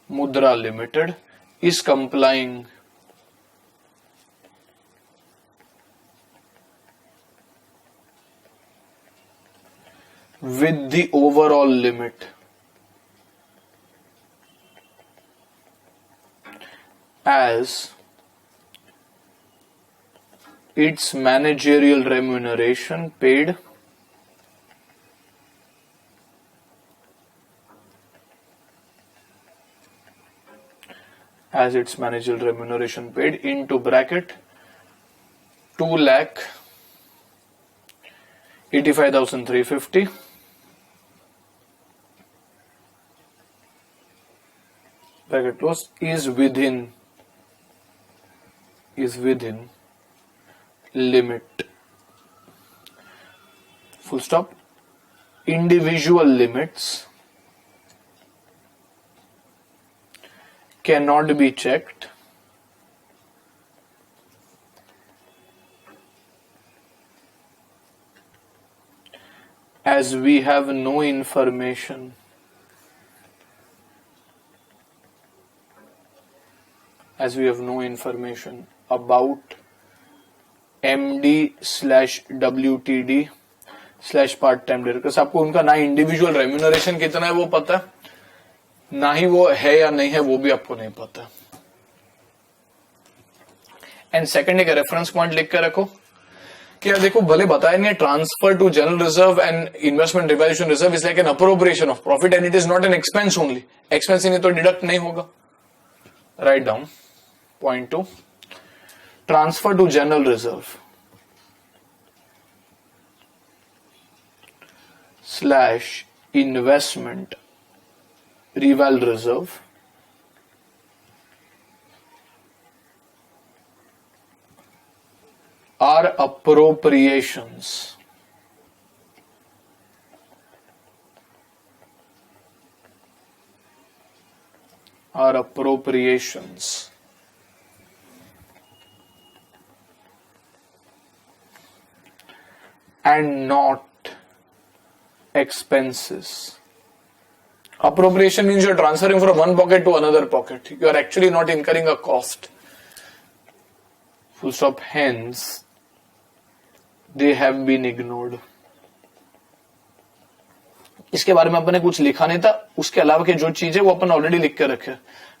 मुद्रा limited is complying with the overall limit as its managerial remuneration paid into bracket 2,85,350 bracket close is within limit, full stop. Individual limits cannot be checked as we have no information about MD/WTD/part-time directors. आपको उनका ना individual remuneration कितना है वो पता है, ना ही वो है या नहीं है वो भी आपको नहीं पता. एंड सेकंड एक रेफरेंस पॉइंट लिख कर रखो कि यार देखो भले बताया नहीं, transfer to general reserve and investment revaluation reserve is like an appropriation of profit and it is not an expense only. Expense ही नहीं तो डिडक्ट नहीं होगा. Write down. Point 2, transfer to general reserve / investment reval reserve are appropriations. And not expenses. Appropriation means you're transferring from one pocket to another pocket. You are actually not incurring a cost. Full stop. Hence, they have been ignored. इसके बारे में अपने कुछ लिखा नहीं था, उसके अलावा की जो चीजें वो अपन ऑलरेडी लिख के रखे.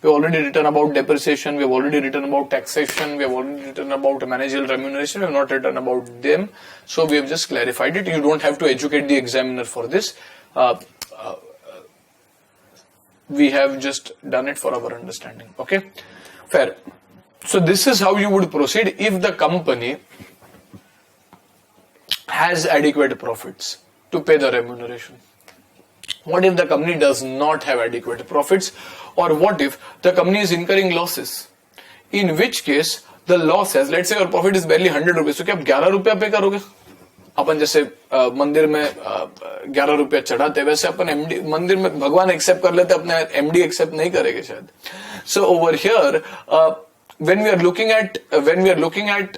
We have already written about depreciation, we have already written about taxation, we have already written about managerial remuneration, we have not written about them. So we have just clarified it. You don't have to educate the examiner for this. We have just done it for our understanding. Okay, fair. So this is how you would proceed if the company has adequate profits to pay the remuneration. What if the company does not have adequate profits, or what if the company is incurring losses? In which case the loss has, let's say your profit is barely 100 rupees, तो क्या आप 11 रुपया पे करोगे? अपन जैसे मंदिर में 11 रुपया चढ़ाते, वैसे अपन एमडी मंदिर में भगवान एक्सेप्ट कर लेते, अपने एमडी एक्सेप्ट नहीं करेंगे शायद. So over here, when we are looking at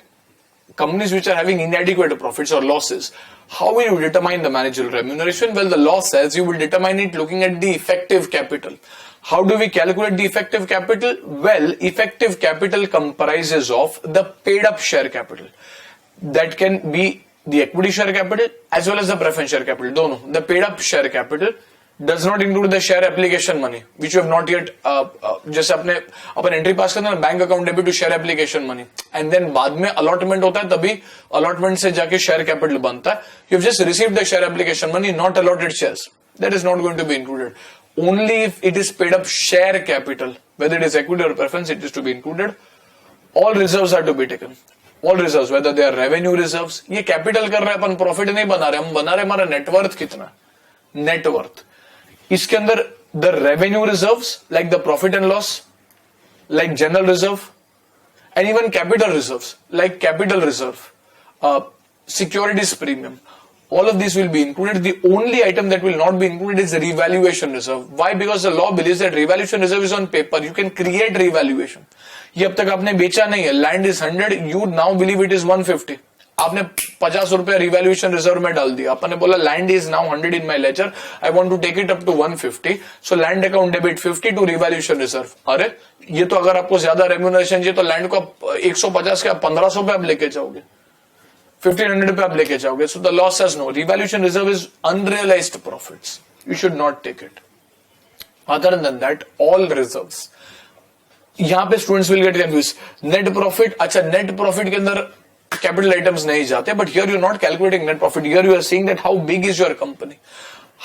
companies which are having inadequate profits or losses, how will you determine the managerial remuneration? Well, the law says you will determine it looking at the effective capital. How do we calculate the effective capital? Well, effective capital comprises of the paid up share capital. That can be the equity share capital as well as the preference share capital. Dono. The paid up share capital does not include the share application money, which you have not yet, जैसे अपने अपन entry pass करते हैं bank account debit to share application money, and then बाद में allotment होता है, तभी allotment से जाके शेयर कैपिटल बनता है. You have just received the share application money, not allotted shares. That is not going to be included. Only if it is paid up share capital, whether it is equity or preference, it is to be included. All reserves are to be taken. All reserves, whether they are revenue reserves. ये capital कर रहे हैं अपन, profit नहीं बना रहे, हम बना रहे हमारा नेटवर्थ कितना, नेटवर्थ. इसके अंदर the revenue reserves like the profit and loss, like general reserve, and even capital reserves like capital reserve, securities premium, all of these will be included. The only item that will not be included is the revaluation reserve. Why? Because the law believes that revaluation reserve is on paper. You can create revaluation. ये अब तक आपने बेचा नहीं है, land is 100, you now believe it is 150. आपने 50 रुपया revaluation reserve में डाल दिया, आपने बोला land is now 100 in my ledger, I want to take it up to 150, so land account debit 50 to revaluation reserve. अरे ये तो अगर आपको ज्यादा रेम्यूनरेशन चाहिए तो लैंड को 150 के आप 1500 पे आप लेके जाओगे, 1500 पे आप लेके जाओगे. So the law says no, revaluation reserve is unrealised profits, you should not take it. Other than that all reserves. यहां पे students will get confuse. Net profit, अच्छा नेट प्रॉफिट के अंदर कैपिटल आइटम्स नहीं जाते, but here you are not calculating net profit. Here you are seeing that how big is your company,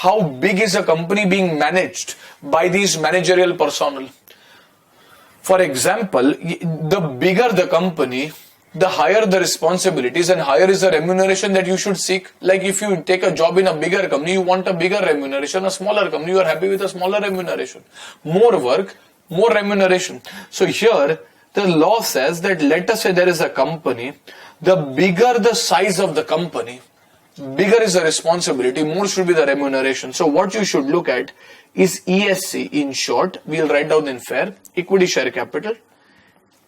how big is a company being managed by these managerial personnel. For example, the bigger the company, the higher the responsibilities and higher is the remuneration that you should seek. Like if you take a job in a bigger company, you want a bigger remuneration. A smaller company, you are happy with a smaller remuneration. More work, more remuneration. So here the law says that, let us say there is a company, the bigger the size of the company, bigger is the responsibility, more should be the remuneration. So what you should look at is ESC, in short, we'll write down in fair, equity share capital,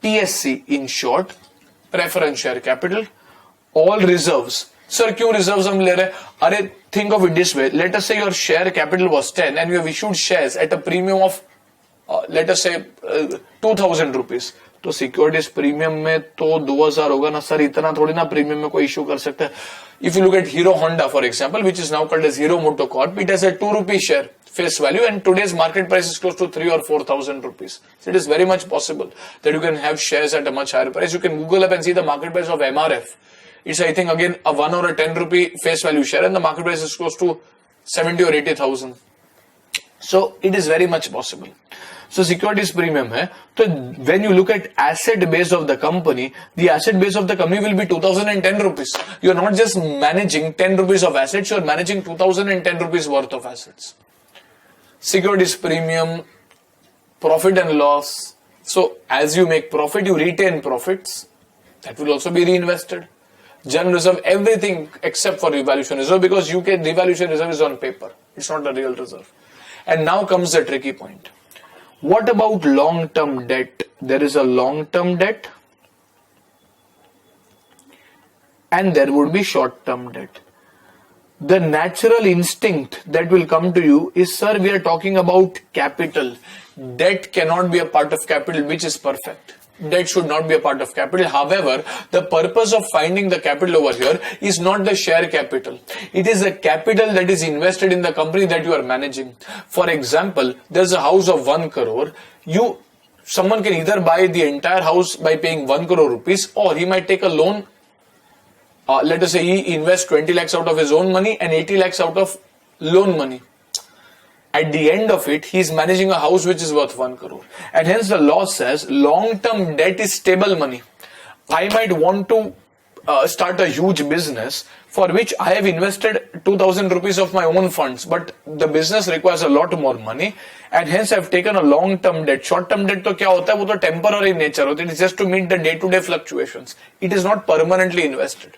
PSC in short, preference share capital, all reserves. Sir क्यों reserves हम ले रहे हैं? अरे think of it this way, let us say your share capital was 10 and you have issued shares at a premium of let us say 2000 rupees. तो securities premium में तो 2000 होगा ना सर, इतना थोड़ी ना प्रीमियम में कोई इशू कर सकता है. If you look at Hero Honda for example, which is now called as Hero MotoCorp, it has a 2 rupee share face value and today's market price is close to 3 or 4,000 rupees. So it is very much possible that you can have shares at a much higher price. You can Google up and see the market price of MRF. It's I think again a 1 or a 10 rupee face value share and the market price is close to 70 or 80,000. So it is very much possible. So securities premium hai. So when you look at asset base of the company, the asset base of the company will be 2010 rupees. You are not just managing 10 rupees of assets, you are managing 2010 rupees worth of assets. Securities premium, profit and loss. So as you make profit, you retain profits. That will also be reinvested. General reserve, everything except for revaluation reserve, because you can revaluation reserve is on paper. It's not a real reserve. And now comes the tricky point. What about long-term debt? There is a long-term debt and there would be short-term debt. The natural instinct that will come to you is, sir, we are talking about capital. Debt cannot be a part of capital, which is perfect. Debt should not be a part of capital. However, the purpose of finding the capital over here is not the share capital. It is the capital that is invested in the company that you are managing. For example, there's a house of 1 crore. Someone can either buy the entire house by paying 1 crore rupees, or he might take a loan. Let us say he invests 20 lakhs out of his own money and 80 lakhs out of loan money. At the end of it, he is managing a house which is worth 1 crore. And hence the law says long-term debt is stable money. I might want to start a huge business for which I have invested 2000 rupees of my own funds, but the business requires a lot more money and hence I have taken a long-term debt. Short-term debt तो क्या होता है? वो तो temporary nature होती है. It is just to meet the day-to-day fluctuations. It is not permanently invested.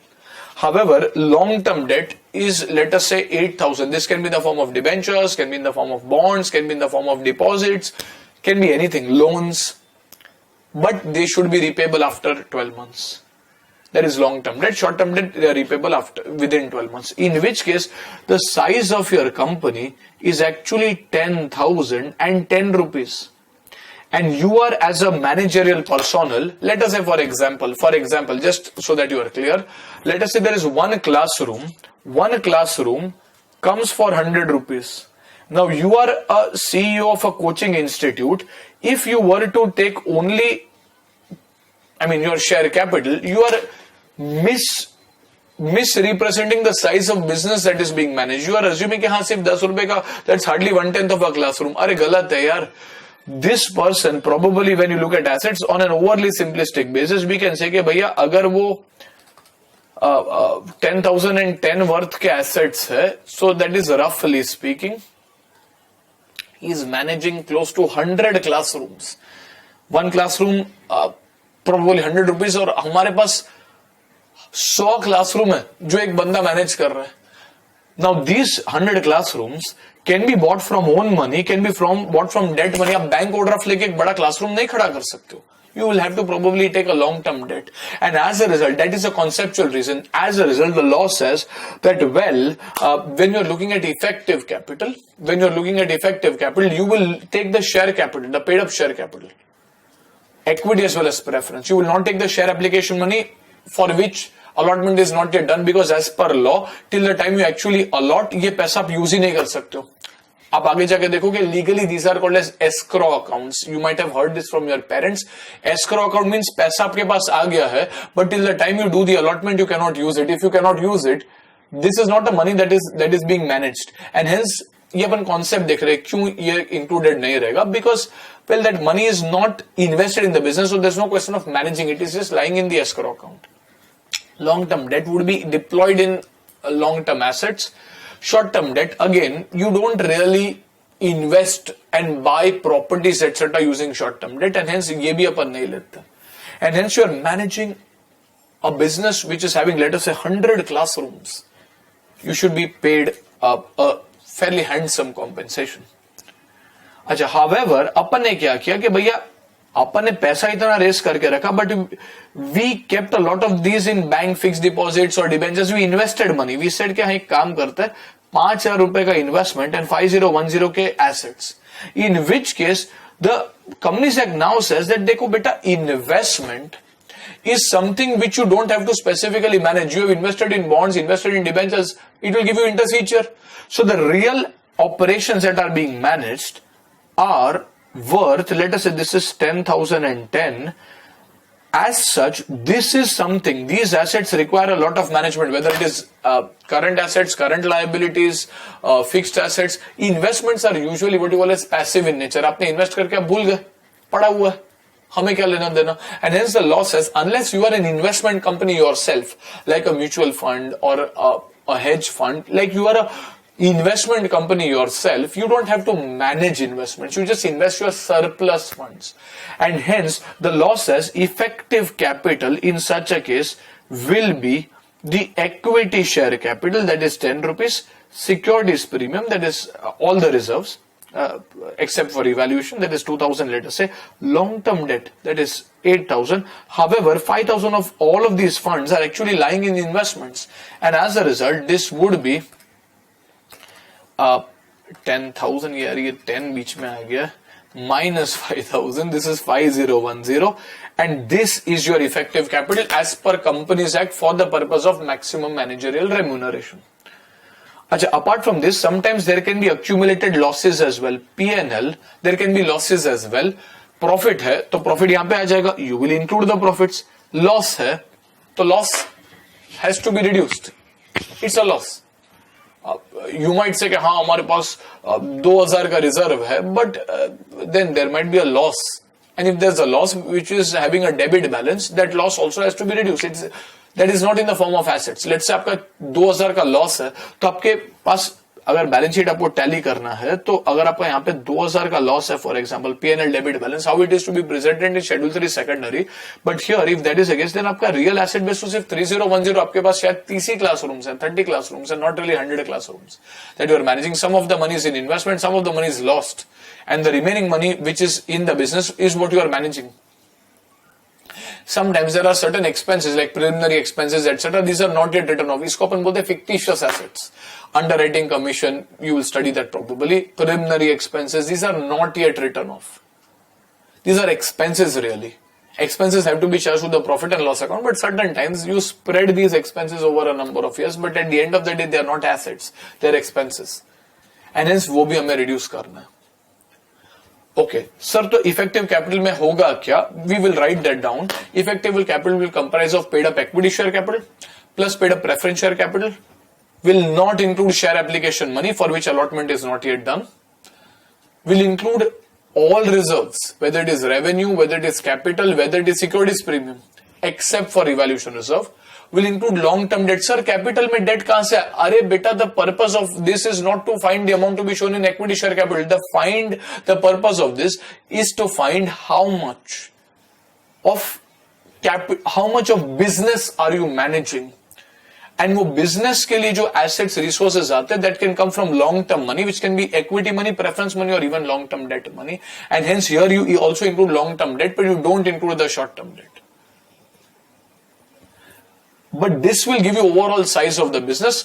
However, long-term debt is, let us say, 8,000. This can be in the form of debentures, can be in the form of bonds, can be in the form of deposits, can be anything, loans. But they should be repayable after 12 months. That is long-term debt. Short-term debt, they are repayable within 12 months. In which case, the size of your company is actually 10,010 rupees. And you are, as a managerial personnel, let us say for example, just so that you are clear, let us say there is one classroom comes for 100 rupees. Now you are a CEO of a coaching institute. If you were to take only, your share capital, you are misrepresenting the size of business that is being managed. You are assuming कि हाँ सिर्फ 10 रुपए का, that's hardly 1/10 of a classroom. अरे गलत है यार. This person probably, when you look at assets on an overly simplistic basis, we can say कि भैया अगर वो 10,010 worth के assets है, so that is roughly speaking, he is managing close to 100 classrooms. One classroom probably 100 rupees, और हमारे पास 100 classroom है जो एक बंदा मैनेज कर रहा है. Now these 100 classrooms can be bought from own money, can be bought from debt money. आप बैंक ओवरड्राफ्ट लेके एक बड़ा क्लासरूम नहीं खड़ा कर सकते हो. You will have to probably take a long-term debt, and as a result, that is a conceptual reason. As a result, the law says that when you're looking at effective capital, you will take the share capital, the paid-up share capital, equity as well as preference. You will not take the share application money for which allotment is not yet done, because as per law, till the time you actually allot, ये पैसा आप use ही नहीं कर सकते हो. आप आगे जाके देखोगे legally these are called as escrow accounts. You might have heard this from your parents. Escrow account means पैसा आपके पास आ गया है, but till the time you do the allotment you cannot use it. If you cannot use it, this is not the money that is being managed, and hence ये अपन concept देख रहे हैं. क्यों ये इंक्लूडेड नहीं रहेगा? Because well, that money is not invested in the business, so there's no question of managing it. It's just lying in the escrow account. Long-term debt would be deployed in long-term assets. Short-term debt, again, you don't really invest and buy properties etc. using short-term debt, and hence ये भी अपन नहीं लेते. And hence you are managing a business which is having, let us say, 100 classrooms. You should be paid a fairly handsome compensation. अच्छा, however, अपन ने क्या किया कि भैया अपन ने पैसा इतना रेस करके रखा, but we kept a lot of these in bank fixed deposits और debentures. We invested money. We said कि हाँ एक काम करते हैं, 5,000 रुपए का इन्वेस्टमेंट एंड 5010 के assets. In which case the companies act now says that देखो बेटा, investment is something which you don't have to specifically manage. You have invested in bonds, invested in debentures, it will give you interest each year. So the real operations that are being managed are worth, let us say this is 10,010. As such, this is something, these assets require a lot of management, whether it is current assets, current liabilities, fixed assets. Investments are usually what you call as passive in nature. आपने invest करके आप भूल गए, पड़ा हुआ है, हमें क्या लेना देना. And hence the law says, unless you are an investment company yourself, like a mutual fund or a hedge fund, like you are a investment company yourself, you don't have to manage investments. You just invest your surplus funds. And hence the law says effective capital in such a case will be the equity share capital, that is 10 rupees, securities premium, that is all the reserves except for evaluation, that is 2,000, let us say, long-term debt, that is 8,000. However, 5,000 of all of these funds are actually lying in investments, and as a result this would be 10,000, यार ये 10 बीच में आ गया, minus 5,000, this is 5010, and this is your effective capital as per Companies Act for the purpose of maximum managerial remuneration. अच्छा, apart from this, sometimes there can be accumulated losses as well. P&L, there can be losses as well. Profit है तो profit यहाँ पे आ जाएगा, you will include the profits. Loss है तो loss has to be reduced. It's a loss. You might say कि हाँ हमारे पास 2,000 का रिजर्व है, but then there might be a loss, and if there's a loss which is having a debit balance, that loss also has to be reduced. That is not in the form of assets. Let's say आपका 2,000 का loss है, तो आपके पास अगर balance sheet आपको tally करना है, तो अगर आपका यहाँ पे 2,000 का लॉस है, for example P&L debit balance, how it is to be presented in schedule 3 secondary, but here if that is against, then आपका रियल एसेट बेस तो सिर्फ 3010, आपके पास शायद 30 क्लासरूम्स हैं, 30 क्लासरूम्स हैं, not really 100 classrooms that you are managing. Some of the money is in investment, some of the money is lost, and the remaining money which is in the business is what you are managing. Sometimes there are certain expenses like preliminary expenses etc. These are not yet written off. इसको अपन बोलते हैं fictitious assets. Underwriting commission, you will study that probably. Preliminary expenses, these are not yet written off. These are expenses really. Expenses have to be charged to the profit and loss account, but certain times you spread these expenses over a number of years, but at the end of the day they are not assets, they are expenses. And hence वो भी हमें reduce करना है. Okay, sir, तो effective capital में होगा क्या? We will write that down. Effective capital will comprise of paid up equity share capital plus paid up preference share capital. Will not include share application money for which allotment is not yet done. Will include all reserves, whether it is revenue, whether it is capital, whether it is securities premium, except for evaluation reserve. Will include long-term debt. Sir, capital में debt कहाँ से? अरे बेटा, the purpose of this is not to find the amount to be shown in equity share capital. The purpose of this is to find how much of business are you managing, and वो business के लिए जो assets resources आते हैं that can come from long term money which can be equity money, preference money और even long term debt money, and hence here you also include long term debt but you don't include the short term debt. But this will give you overall size of the business.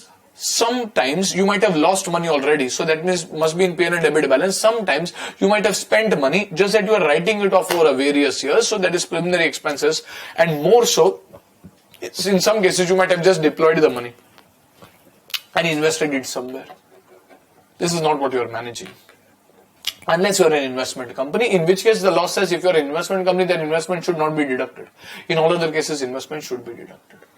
Sometimes you might have lost money already, so that means must be in P&L debit balance. Sometimes you might have spent money, just that you are writing it off over a various years, so that is preliminary expenses, and more so, in some cases you might have just deployed the money and invested it somewhere. This is not what you are managing. Unless you are an investment company, in which case the law says if you are an investment company, then investment should not be deducted. In all other cases, investment should be deducted.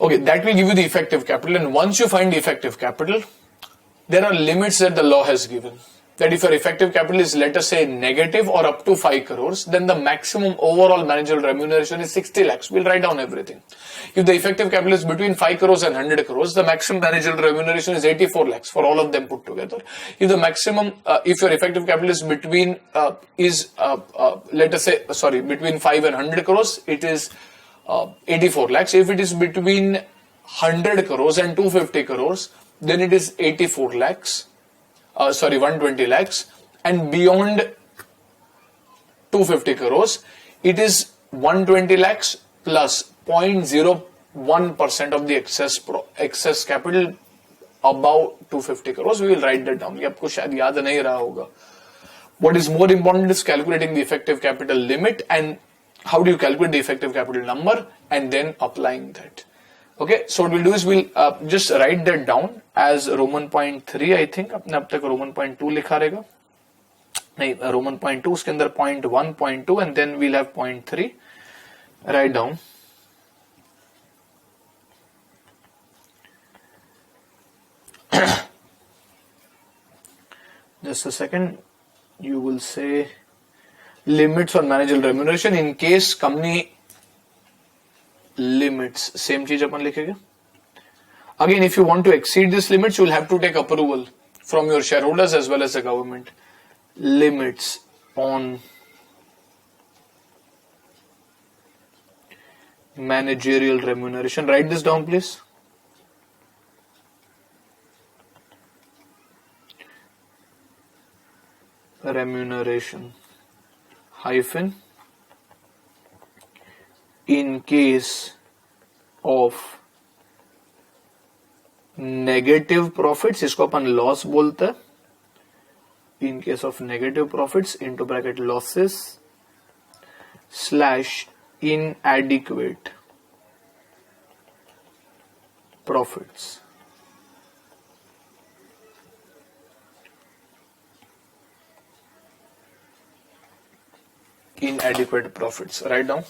Okay, that will give you the effective capital, and once you find the effective capital, there are limits that the law has given. That if your effective capital is, let us say, negative or up to 5 crores, then the maximum overall managerial remuneration is 60 lakhs. We'll write down everything. If the effective capital is between 5 crores and 100 crores, the maximum managerial remuneration is 84 lakhs for all of them put together. If the maximum, if your effective capital is between, let us say, between 5 and 100 crores, it is 84 lakhs. If it is between 100 crores and 250 crores, then it is 84 lakhs. 120 lakhs. And beyond 250 crores, it is 120 lakhs plus 0.01% of the excess capital above 250 crores. We will write that down. ये आपको शायद याद नहीं रहा होगा. What is more important is calculating the effective capital limit, and how do you calculate the effective capital number, and then applying that. Okay, so what we'll do is we'll just write that down as Roman point 3. I think अपने अब तक Roman point 2 लिखा रहेगा, नहीं Roman point 2, उसके अंदर point 1, point 2, and then we'll have point 3. Write down. Just a second. You will say limits on managerial remuneration in case company limits. Same चीज अपन लिखेंगे. Again, if you want to exceed this limits, you will have to take approval from your shareholders as well as the government. Limits on managerial remuneration. Write this down, please. Remuneration hyphen in case of negative profits, इसको अपन loss बोलते हैं. In case of negative profits, into bracket losses / inadequate profits. Inadequate profits. Write down.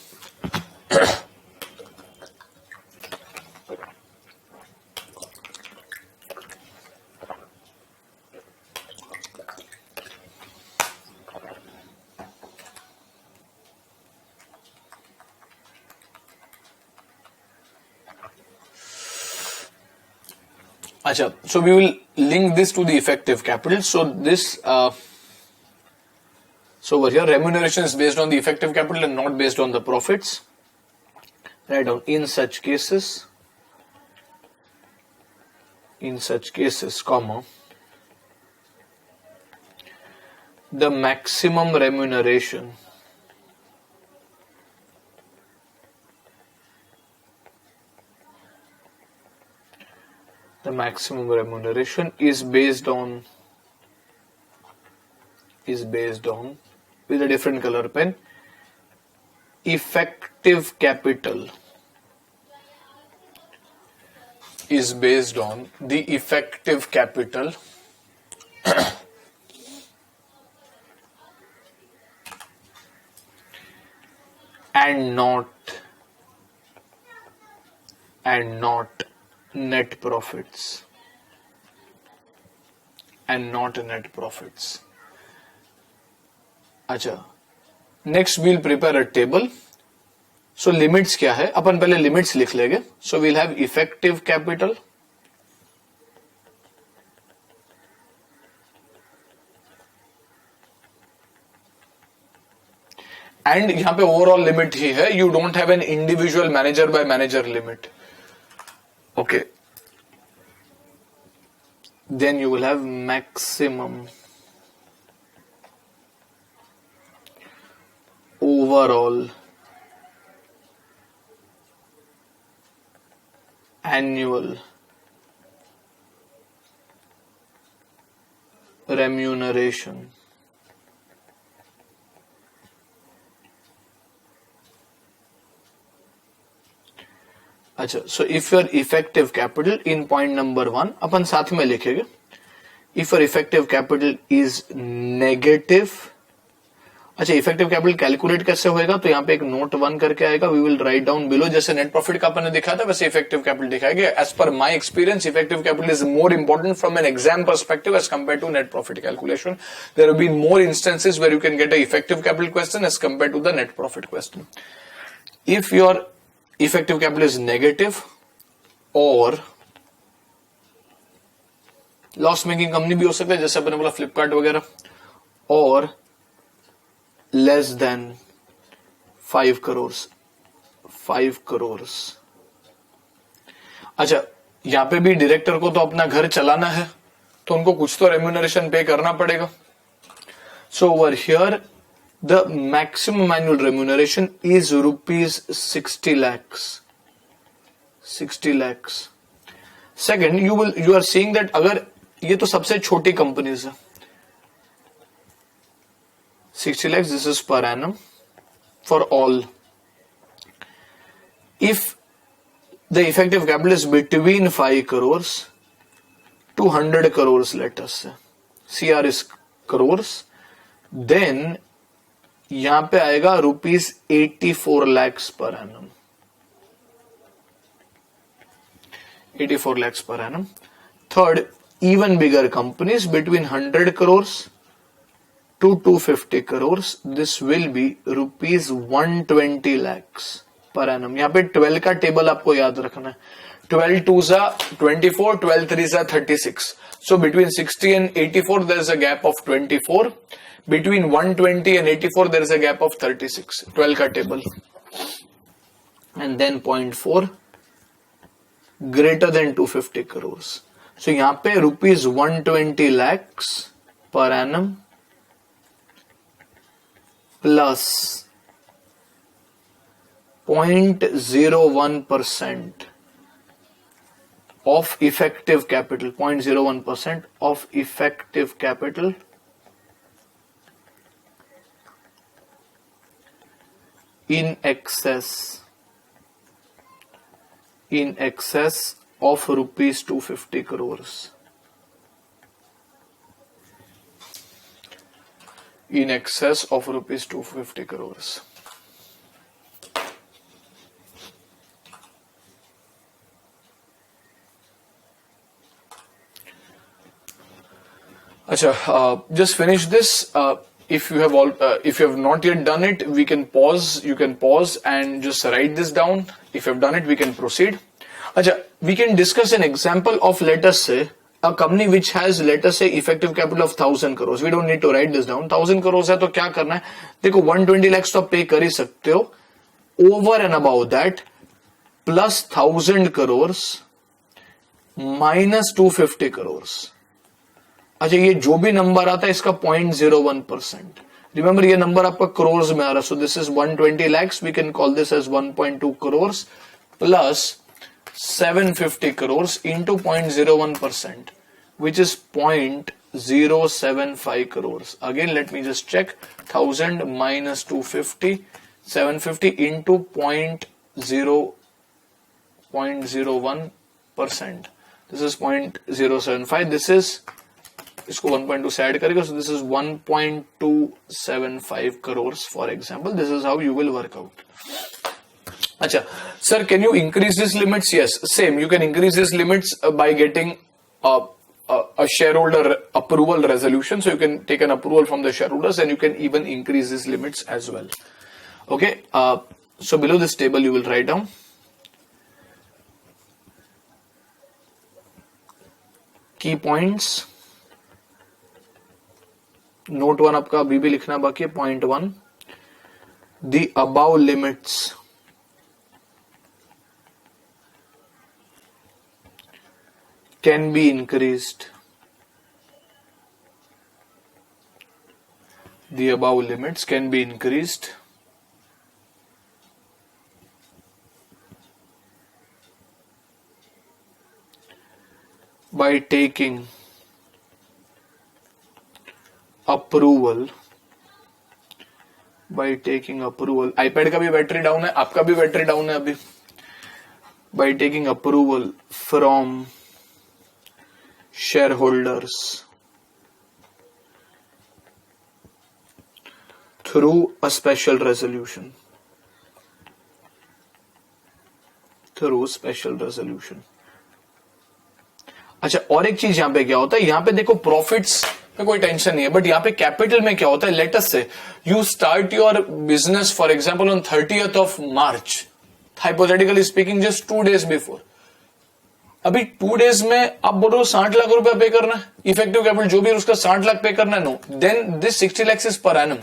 Acha, so we will link this to the effective capital. So this so over here, remuneration is based on the effective capital and not based on the profits. Write down, in such cases, comma, the maximum remuneration is based on with a different color pen, effective capital is based on the effective capital and not net profits. अच्छा, next we'll prepare a table. So limits क्या है, अपन पहले limits लिख लेंगे. So we'll have effective capital and यहां पे overall limit ही है. You don't have an individual manager by manager limit. Okay. Then you will have maximum overall annual remuneration. अच्छा, so if your effective capital in point number 1 अपन साथ में लिखेंगे, if your effective capital is negative. अच्छा, effective capital calculate कैसे होएगा, तो यहाँ पे एक नोट 1 करके आएगा, we will write down below, जैसे नेट प्रॉफिट का अपन ने दिखाया था वैसे इफेक्टिव कैपिटल दिखाएगा. As per my experience effective capital is more important from an exam perspective as compare to net profit calculation. There have been more instances where you can get a effective capital question as compare to the net profit question. If your effective capital is negative और loss making company भी हो सकता है, जैसे अपने बोला फ्लिपकार्ट वगैरह, और लेस देन 5 करोड़. अच्छा, यहां पे भी डायरेक्टर को तो अपना घर चलाना है, तो उनको कुछ तो रेम्यूनरेशन पे करना पड़ेगा. So over here the maximum annual remuneration is rupees 60 lakhs. 60 lakhs. Second, you are seeing that अगर ये तो सबसे छोटी कंपनीज है, 60 lakhs, this is per annum for all. If the effective capital is between 5 crores to 100 crores, let us say, CR is crores, then यहां पे आएगा rupees 84 lakhs per annum. 84 lakhs per annum. Third, even bigger companies between 100 crores to 250 crores, this will be rupees 120 lakhs per annum. यहाँ पे 12 का table आपको याद रखना है. 12 2s are 24, 12 3s are 36. So between 60 and 84 there is a gap of 24. Between 120 and 84 there is a gap of 36. 12 का table. And then point 4, greater than 250 crores. So यहाँ पे rupees 120 lakhs per annum plus 0.01% of effective capital, 0.01% of effective capital in excess of rupees 250 crores. In excess of rupees 250 crores. Just finish this. If you have not yet done it, we can pause. You can pause and just write this down. If you have done it, we can proceed. We can discuss an example of, let us say, a company which has, let us say, effective capital of 1000 crores. We don't need to write this down. 1000 crores है तो क्या करना है? देखो 120 lakhs तो आप पे कर ही सकते हो. Over and above that, plus 1000 crores minus 250 crores. अच्छा, ये जो भी नंबर आता है इसका 0.01%. Remember ये नंबर आपका crores में आ रहा है. So this is 120 lakhs. We can call this as 1.2 crores plus 750 crores into 0.01%, which is 0.075 crores. Again, let me just check. 1000 minus 250, 750 into 0.01%. This is 0.075. This is, इसको 1.2 से ऐड करेगा, so this is 1.275 crores, for example. This is how you will work out. Acha, sir, can you increase these limits? Yes, same. You can increase these limits by getting a shareholder approval resolution. So you can take an approval from the shareholders, and you can even increase these limits as well. Okay. So below this table, you will write down key points. Note 1 आपका अभी भी लिखना बाकी है. Point 1, the above limits can be increased. The above limits can be increased by taking approval. iPad का भी battery down है, आपका भी बैटरी डाउन है अभी. By taking approval from shareholders through a special resolution. अच्छा, और एक चीज यहां पे क्या होता है, यहां पे देखो प्रॉफिट्स में कोई टेंशन नहीं है, बट यहां पे कैपिटल में क्या होता है, लेट अस से you start your business for example on 30th of March, hypothetically speaking, just 2 days before. अभी 2 days में आप बोल रहे हो 60 लाख रुपया पे करना है, इफेक्टिव कैपिटल जो भी है उसका 60 लाख पे करना है. No, then this 60 lakhs is per annum.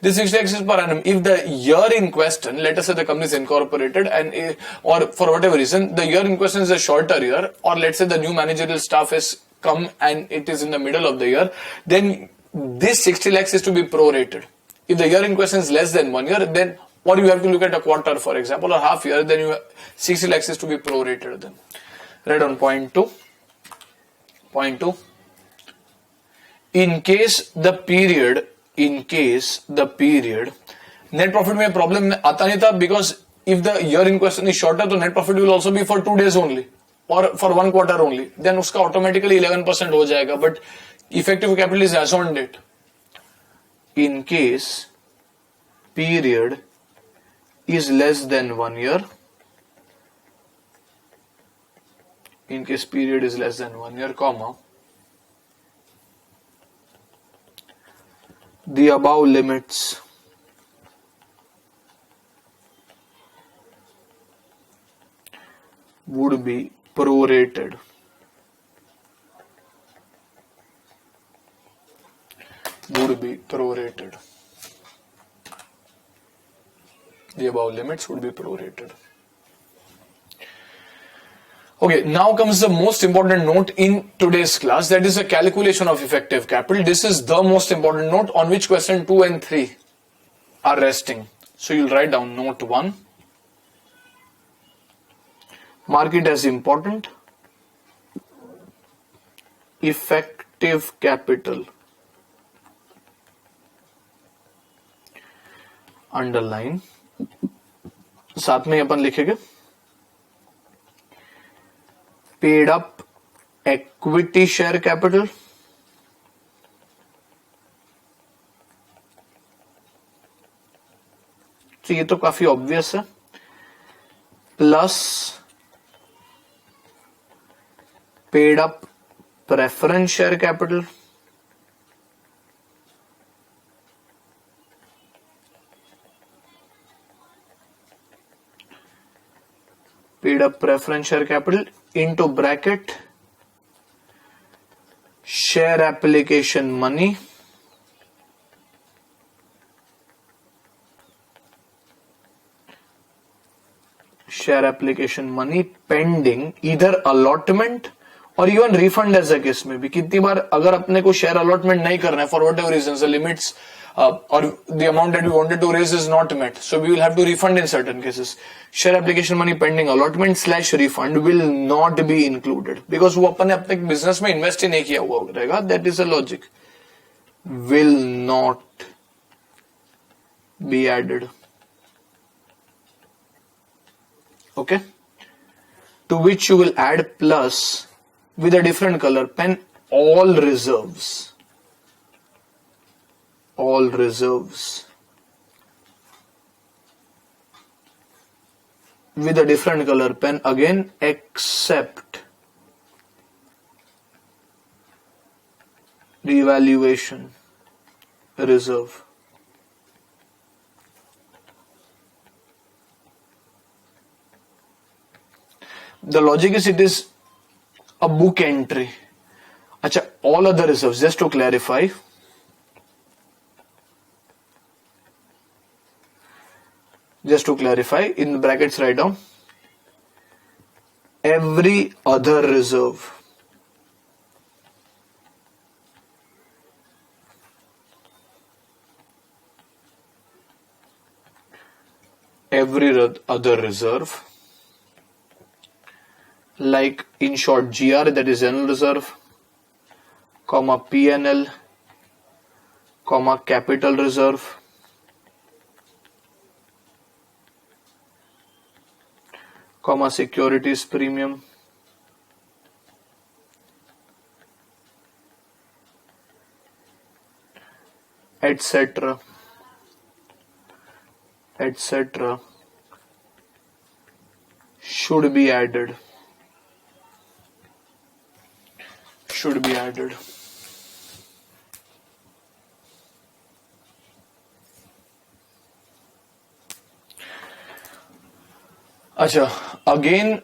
This 60 lakhs is per annum. If the year in question, let us say the company is incorporated and or for whatever reason the year in question is a shorter year, or let's say the new managerial staff has come and it is in the middle of the year, then this 60 lakhs is to be prorated. If the year in question is less than 1 year, then or you have to look at a quarter, for example, or half year, then 60 lakhs is to be prorated then. Right on point 2. In case the period net profit में problem आता नहीं था, because if the year in question is shorter, तो net profit will also be for 2 days only or for 1 quarter only, then उसका automatically 11% हो जाएगा. But effective capital is as on date. In case period is less than 1 year, comma, the above limits would be prorated. The above limits would be prorated. Okay, now comes the most important note in today's class, that is the calculation of effective capital. This is the most important note on which question 2 and 3 are resting. So you'll write down note 1. Mark it as important. Effective capital. Underline. साथ में अपन लिखेंगे paid up equity share capital, तो ये तो काफी obvious है, plus paid up preference share capital, into bracket share application money pending either allotment और even refund as a case में भी. कितनी बार अगर अपने को शेयर अलॉटमेंट नहीं करना है for whatever reason, limits or the amount that we wanted to raise is not met, so we will have to refund in certain cases. Share application money pending allotment / refund will not be included because वो अपने अपने business में invest ही नहीं किया हुआ रहेगा. That is the logic. Will not be added. Okay, to which you will add plus with a different color pen all reserves with a different color pen again, except revaluation reserve. The logic is it is a book entry. अच्छा, all other reserves, just to clarify, in brackets write down every other reserve every other reserve, like in short GR, that is general reserve, comma PNL, comma capital reserve, comma securities premium, etc., etc., should be added. Should be added. Acha, again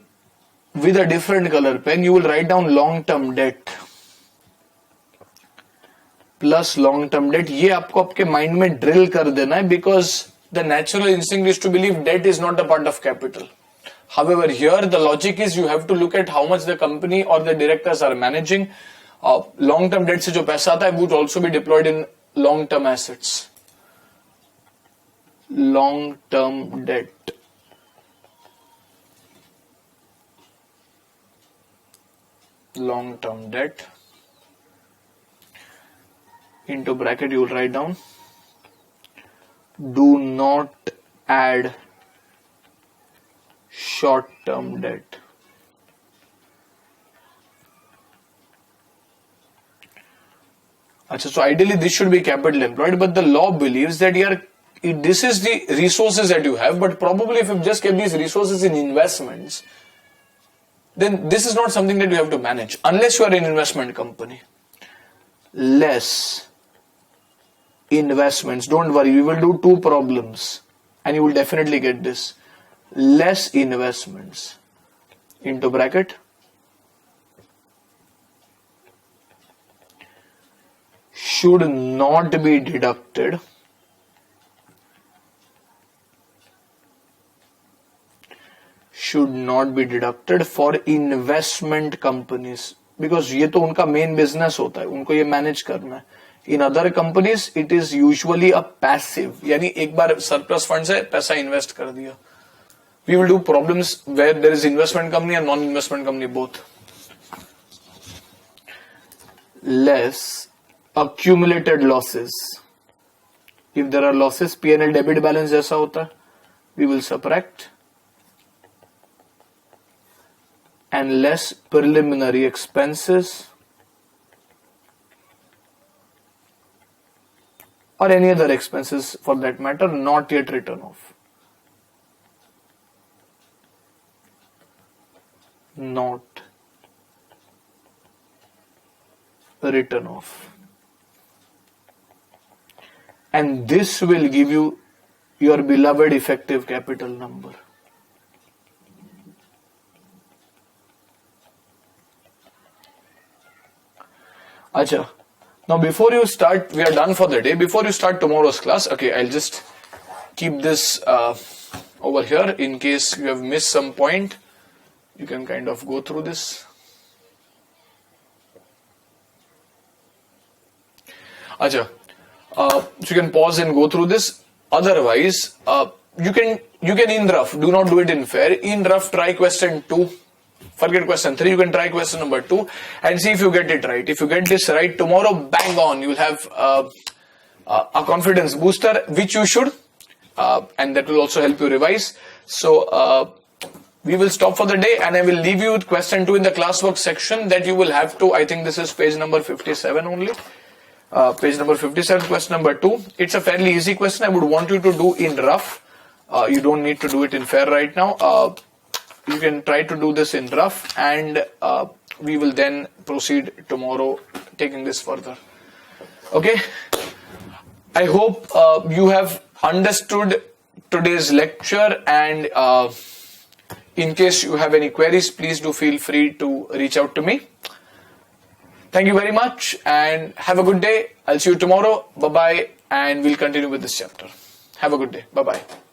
with a different color pen, you will write down long-term debt plus long-term debt. ये आपको आपके mind में drill कर देना है, because the natural instinct is to believe debt is not a part of capital. However, here the logic is you have to look at how much the company or the directors are managing. Long-term debt से जो पैसा आता है would also be deployed in long-term assets. Long-term debt. Long-term debt. Into bracket you will write down, do not add short-term debt. So ideally this should be capital employed, but the law believes that this is the resources that you have, but probably if you just kept these resources in investments, then this is not something that you have to manage unless you are an investment company. Less investments, don't worry, we will do 2 problems and you will definitely get this. Less investments, into bracket, should not be deducted for investment companies, because ये तो उनका main business होता है, उनको ये manage करना है. In other companies it is usually a passive, यानी एक बार surplus funds है, पैसा invest कर दिया. We will do problems where there is investment company and non-investment company both. Less accumulated losses. If there are losses, P&L debit balance जैसा होता है, we will subtract. And less preliminary expenses or any other expenses for that matter not yet written off. Not written off. And this will give you your beloved effective capital number. Acha. Now before you start, we are done for the day. Before you start tomorrow's class, okay, I'll just keep this over here in case you have missed some point. You can kind of go through this. Acha. So you can pause and go through this. Otherwise, you can in rough, do not do it in fair. In rough, try question 2. Forget question 3, you can try question number 2 and see if you get it right. If you get this right tomorrow, bang on, you will have a confidence booster, which you should, and that will also help you revise. So we will stop for the day and I will leave you with question 2 in the classwork section that you will have to, I think this is page number 57 only. Page number 57, question number 2. It's a fairly easy question. I would want you to do in rough. You don't need to do it in fair right now. You can try to do this in rough and we will then proceed tomorrow taking this further. Okay. I hope you have understood today's lecture, and in case you have any queries, please do feel free to reach out to me. Thank you very much and have a good day. I'll see you tomorrow. Bye-bye, and we'll continue with this chapter. Have a good day. Bye-bye.